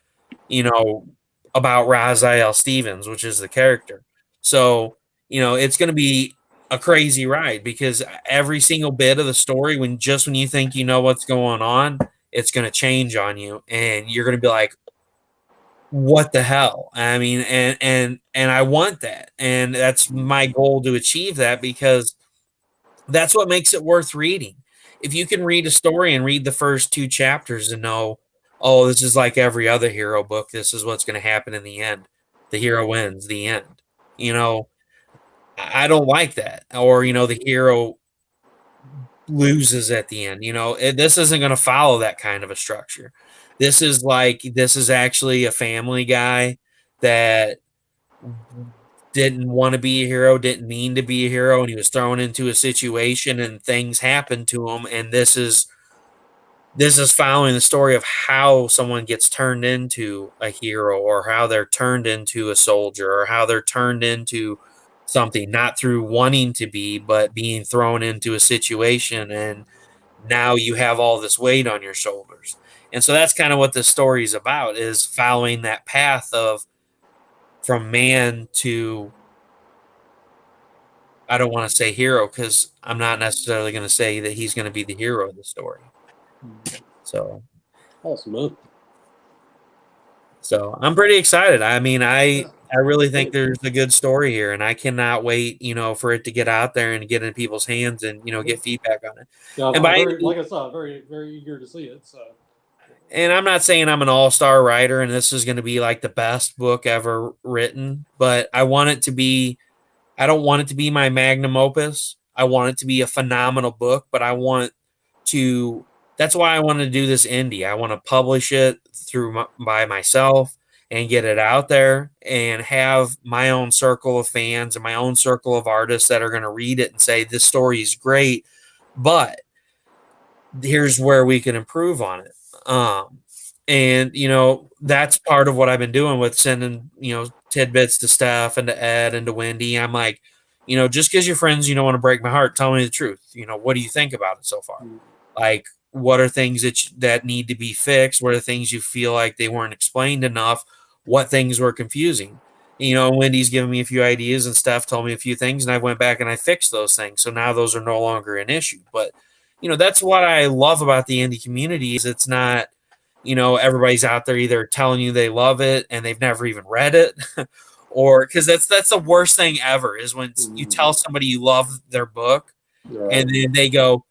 Speaker 1: about Raziel Stevens, which is the character. So, it's going to be a crazy ride because every single bit of the story, when you think you know what's going on, it's going to change on you, and you're going to be like, what the hell? I mean, and I want that, and that's my goal to achieve that, because that's what makes it worth reading. If you can read a story and read the first 2 chapters and know, oh, this is like every other hero book, this is what's going to happen in the end, the hero wins, the end. I don't like that. Or, the hero loses at the end. This isn't going to follow that kind of a structure. This is actually a family guy that didn't want to be a hero, didn't mean to be a hero, and he was thrown into a situation and things happened to him. And this is following the story of how someone gets turned into a hero, or how they're turned into a soldier, or how they're turned into something, not through wanting to be, but being thrown into a situation. And now you have all this weight on your shoulders. And so that's kind of what this story is about, is following that path of from man to, I don't want to say hero, because I'm not necessarily going to say that he's going to be the hero of the story. So
Speaker 2: awesome.
Speaker 1: So I'm pretty excited. I mean, I really think there's a good story here, and I cannot wait, for it to get out there and get in people's hands and, get feedback on it.
Speaker 2: Yeah,
Speaker 1: And
Speaker 2: like I said, very, very eager to see it. So.
Speaker 1: And I'm not saying I'm an all-star writer and this is going to be like the best book ever written, but I don't want it to be my magnum opus. I want it to be a phenomenal book, but that's why I want to do this indie. I want to publish it by myself and get it out there and have my own circle of fans and my own circle of artists that are going to read it and say, this story is great, but here's where we can improve on it. And that's part of what I've been doing with sending, tidbits to Steph and to Ed and to Wendy. I'm like, just because you're friends, you don't want to break my heart. Tell me the truth. What do you think about it so far? Like, what are things that need to be fixed? What are things you feel like they weren't explained enough? What things were confusing? Wendy's given me a few ideas and Steph told me a few things, and I went back and I fixed those things. So now those are no longer an issue. But that's what I love about the indie community, is it's not, everybody's out there either telling you they love it and they've never even read it, or because that's the worst thing ever, is when you tell somebody you love their book, and then they go,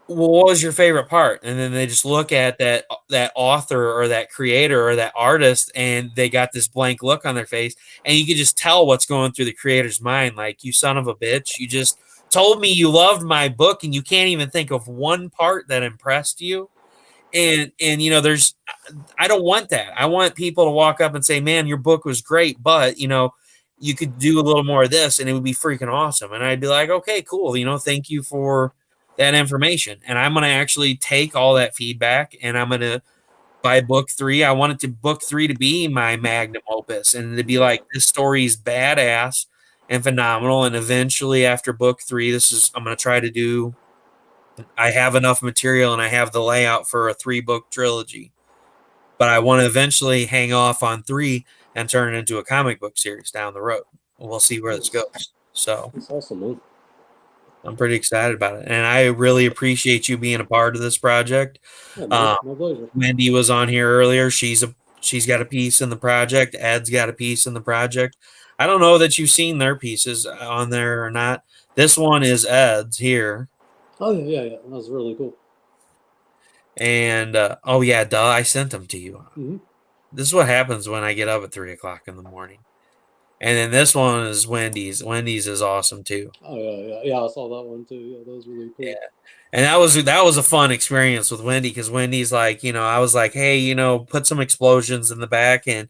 Speaker 1: well, what was your favorite part? And then they just look at that author or that creator or that artist, and they got this blank look on their face, and you can just tell what's going through the creator's mind. Like, you son of a bitch, you just told me you loved my book and you can't even think of one part that impressed you. And I don't want that. I want people to walk up and say, man, your book was great, but you could do a little more of this and it would be freaking awesome. And I'd be like, okay, cool. Thank you for that information. And I'm going to actually take all that feedback, and I'm going to, by book 3, I want book 3 to be my magnum opus, and to be like, this story is badass and phenomenal. And eventually after book 3, I'm going to try to do, I have enough material and I have the layout for a 3-book trilogy, but I want to eventually hang off on 3 and turn it into a comic book series down the road. We'll see where this goes. So
Speaker 2: it's awesome, man.
Speaker 1: I'm pretty excited about it, and I really appreciate you being a part of this project.
Speaker 2: Yeah, man, my pleasure.
Speaker 1: Wendy was on here earlier. She's got a piece in the project. Ed's got a piece in the project. I don't know that you've seen their pieces on there or not. This one is Ed's here.
Speaker 2: Oh yeah, that was really cool.
Speaker 1: And oh yeah, duh, I sent them to you.
Speaker 2: Mm-hmm.
Speaker 1: This is what happens when I get up at 3 o'clock in the morning. And then this one is Wendy's. Wendy's is awesome too.
Speaker 2: Oh yeah. I saw that one too. Yeah, that was really cool.
Speaker 1: Yeah. And that was a fun experience with Wendy because Wendy's like, I was like, hey, put some explosions in the back, and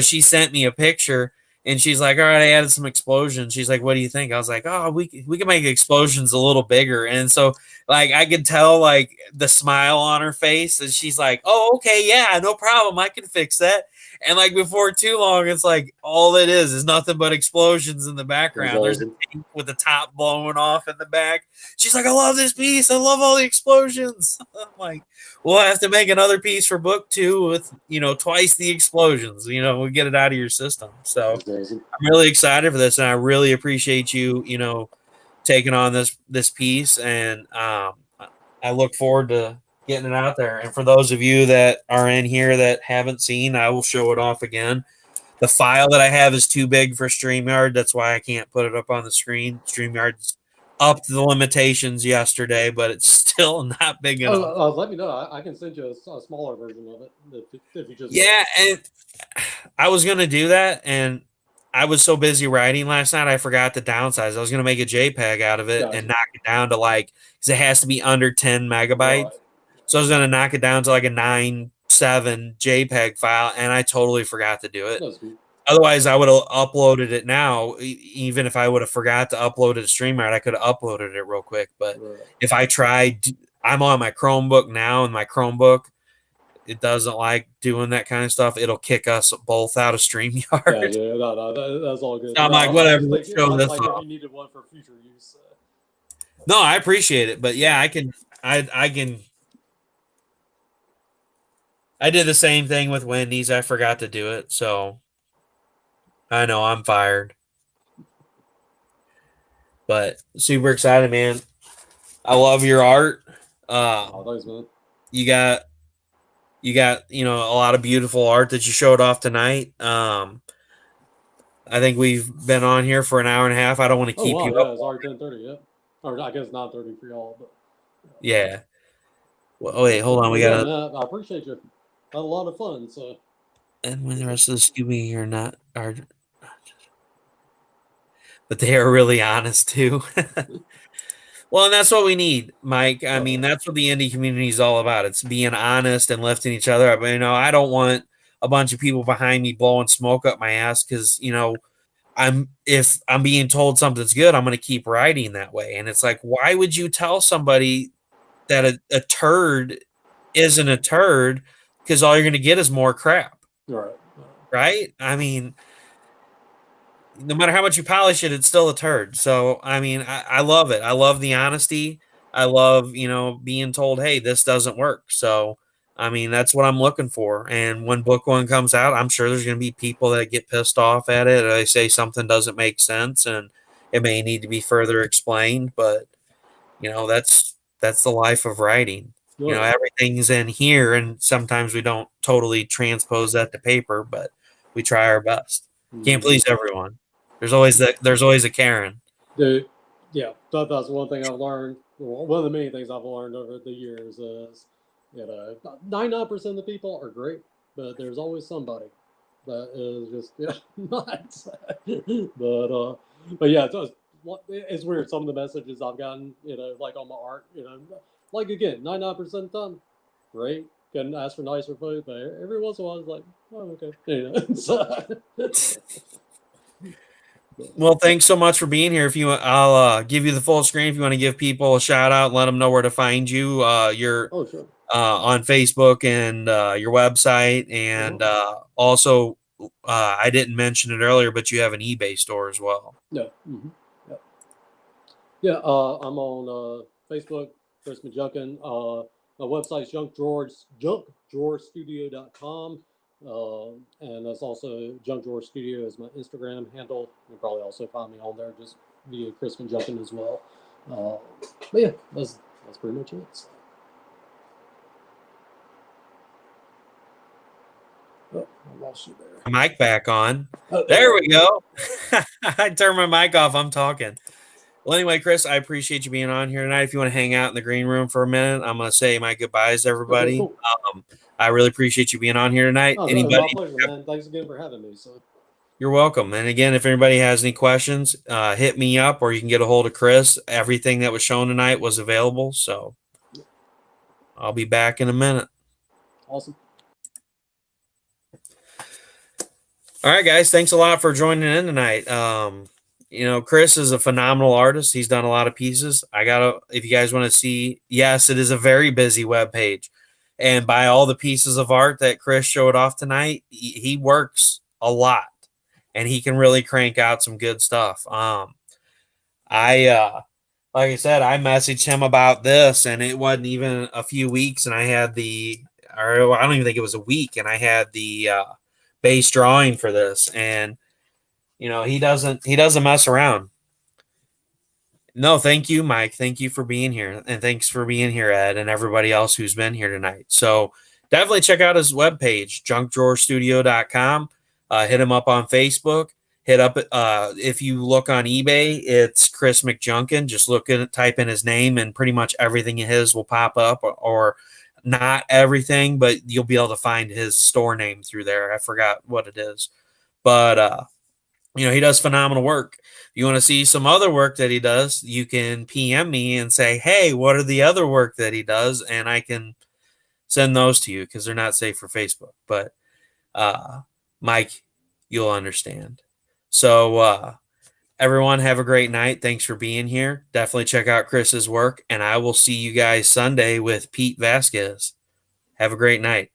Speaker 1: she sent me a picture, and she's like, all right, I added some explosions. She's like, what do you think? I was like, oh, we can make the explosions a little bigger, and so like I could tell like the smile on her face, and she's like, oh, okay, yeah, no problem, I can fix that. And like before too long, it's like all it is nothing but explosions in the background. There's a
Speaker 2: Awesome.
Speaker 1: tank with the top blowing off in the back. She's like, I love this piece. I love all the explosions. I'm like, we'll have to make another piece for book 2 with, twice the explosions. We'll get it out of your system. So
Speaker 2: Awesome.
Speaker 1: I'm really excited for this, and I really appreciate you, taking on this piece. And I look forward to getting it out there. And for those of you that are in here that haven't seen, I will show it off again. The file that I have is too big for StreamYard. That's why I can't put it up on the screen. StreamYard's up to the limitations yesterday, but it's still not big enough.
Speaker 2: Let me know. I can send you a smaller version of it if you just.
Speaker 1: Yeah, and I was gonna do that, and I was so busy writing last night, I forgot to downsize. I was gonna make a JPEG out of it
Speaker 2: Gotcha.
Speaker 1: and knock it down to because it has to be under 10 megabytes.
Speaker 2: Right.
Speaker 1: So I was gonna knock it down to like a 9.7 JPEG file, and I totally forgot to do it.
Speaker 2: That's cool.
Speaker 1: Otherwise, I would have uploaded it now. Even if I would have forgot to upload it to StreamYard, I could have uploaded it real quick. But
Speaker 2: Right.
Speaker 1: if I tried, I'm on my Chromebook now, and my Chromebook, it doesn't like doing that kind of stuff. It'll kick us both out of StreamYard.
Speaker 2: Yeah, no, that's all good.
Speaker 1: I'm like, whatever, let's show this
Speaker 2: like
Speaker 1: off.
Speaker 2: if you needed one for future use.
Speaker 1: No, I appreciate it, but yeah, I can. I did the same thing with Wendy's. I forgot to do it, so I know I'm fired. But super excited, man. I love your art.
Speaker 2: Thanks, man.
Speaker 1: You got a lot of beautiful art that you showed off tonight. I think we've been on here for an hour and a half. I don't want to keep you up.
Speaker 2: It's already 10:30. Yeah, or I guess 9:30 for y'all. But
Speaker 1: yeah. Well, wait, hold on. We got.
Speaker 2: I appreciate you. Had a lot of fun. So.
Speaker 1: And when the rest of the Scooby are not are, but they are really honest too. Well, and that's what we need, Mike. I mean, that's what the indie community is all about. It's being honest and lifting each other up. I don't want a bunch of people behind me blowing smoke up my ass because if I'm being told something's good, I'm going to keep writing that way. And it's like, why would you tell somebody that a turd isn't a turd? Because all you're going to get is more crap. Right? I mean, no matter how much you polish it, it's still a turd. So, I love it. I love the honesty. I love, being told, hey, this doesn't work. So, that's what I'm looking for. And when book 1 comes out, I'm sure there's going to be people that get pissed off at it. Or they say something doesn't make sense and it may need to be further explained. But, that's the life of writing. Everything's in here, and sometimes we don't totally transpose that to paper, but we try our best. Can't please everyone. There's always a Karen.
Speaker 2: Dude, yeah, that's one thing I've learned. One of the many things I've learned over the years is, 99% of the people are great, but there's always somebody that is just nuts. But yeah, it's weird. Some of the messages I've gotten, like on my art, like again, 99% of the time, great. Couldn't ask for nicer food, but every once in a while, it's like, oh, okay.
Speaker 1: Well, thanks so much for being here. I'll give you the full screen if you want to give people a shout out, let them know where to find you. You're
Speaker 2: sure.
Speaker 1: On Facebook and your website, and also I didn't mention it earlier, but you have an eBay store as well.
Speaker 2: Yeah. Mm-hmm. Yeah. I'm on Facebook, Chris McJunkin. My website's junkdrawerstudio.com. And that's also Junk Drawer Studio is my Instagram handle. You'll probably also find me on there just via Chris McJunkin as well. But yeah, that's pretty much it. So. Oh, I lost you there.
Speaker 1: Mic back on. There we go. I turned my mic off. I'm talking. Well, anyway, Chris, I appreciate you being on here tonight. If you want to hang out in the green room for a minute, I'm going to say my goodbyes to everybody.
Speaker 2: Okay, cool.
Speaker 1: I really appreciate you being on here tonight.
Speaker 2: Oh, no,
Speaker 1: Anybody?
Speaker 2: my pleasure, man. Thanks again for having me. So,
Speaker 1: You're welcome. And again, if anybody has any questions, hit me up or you can get a hold of Chris. Everything that was shown tonight was available. So I'll be back in a minute.
Speaker 2: awesome.
Speaker 1: All right, guys. Thanks a lot for joining in tonight. Chris is a phenomenal artist. He's done a lot of pieces. If you guys want to see, yes, it is a very busy web page. And by all the pieces of art that Chris showed off tonight, he works a lot and he can really crank out some good stuff. Like I said, I messaged him about this and it wasn't even a few weeks. And I had I don't even think it was a week. And I had the base drawing for this. And he doesn't mess around. No, thank you, Mike. Thank you for being here. And thanks for being here, Ed, and everybody else who's been here tonight. So definitely check out his webpage, junkdrawerstudio.com. Hit him up on Facebook. Hit up, if you look on eBay, it's Chris McJunkin. Just type in his name and pretty much everything of his will pop up, or not everything, but you'll be able to find his store name through there. I forgot what it is. But, he does phenomenal work. If you want to see some other work that he does, you can PM me and say, hey, what are the other work that he does? And I can send those to you because they're not safe for Facebook. But Mike, you'll understand. So everyone have a great night. Thanks for being here. Definitely check out Chris's work. And I will see you guys Sunday with Pete Vasquez. Have a great night.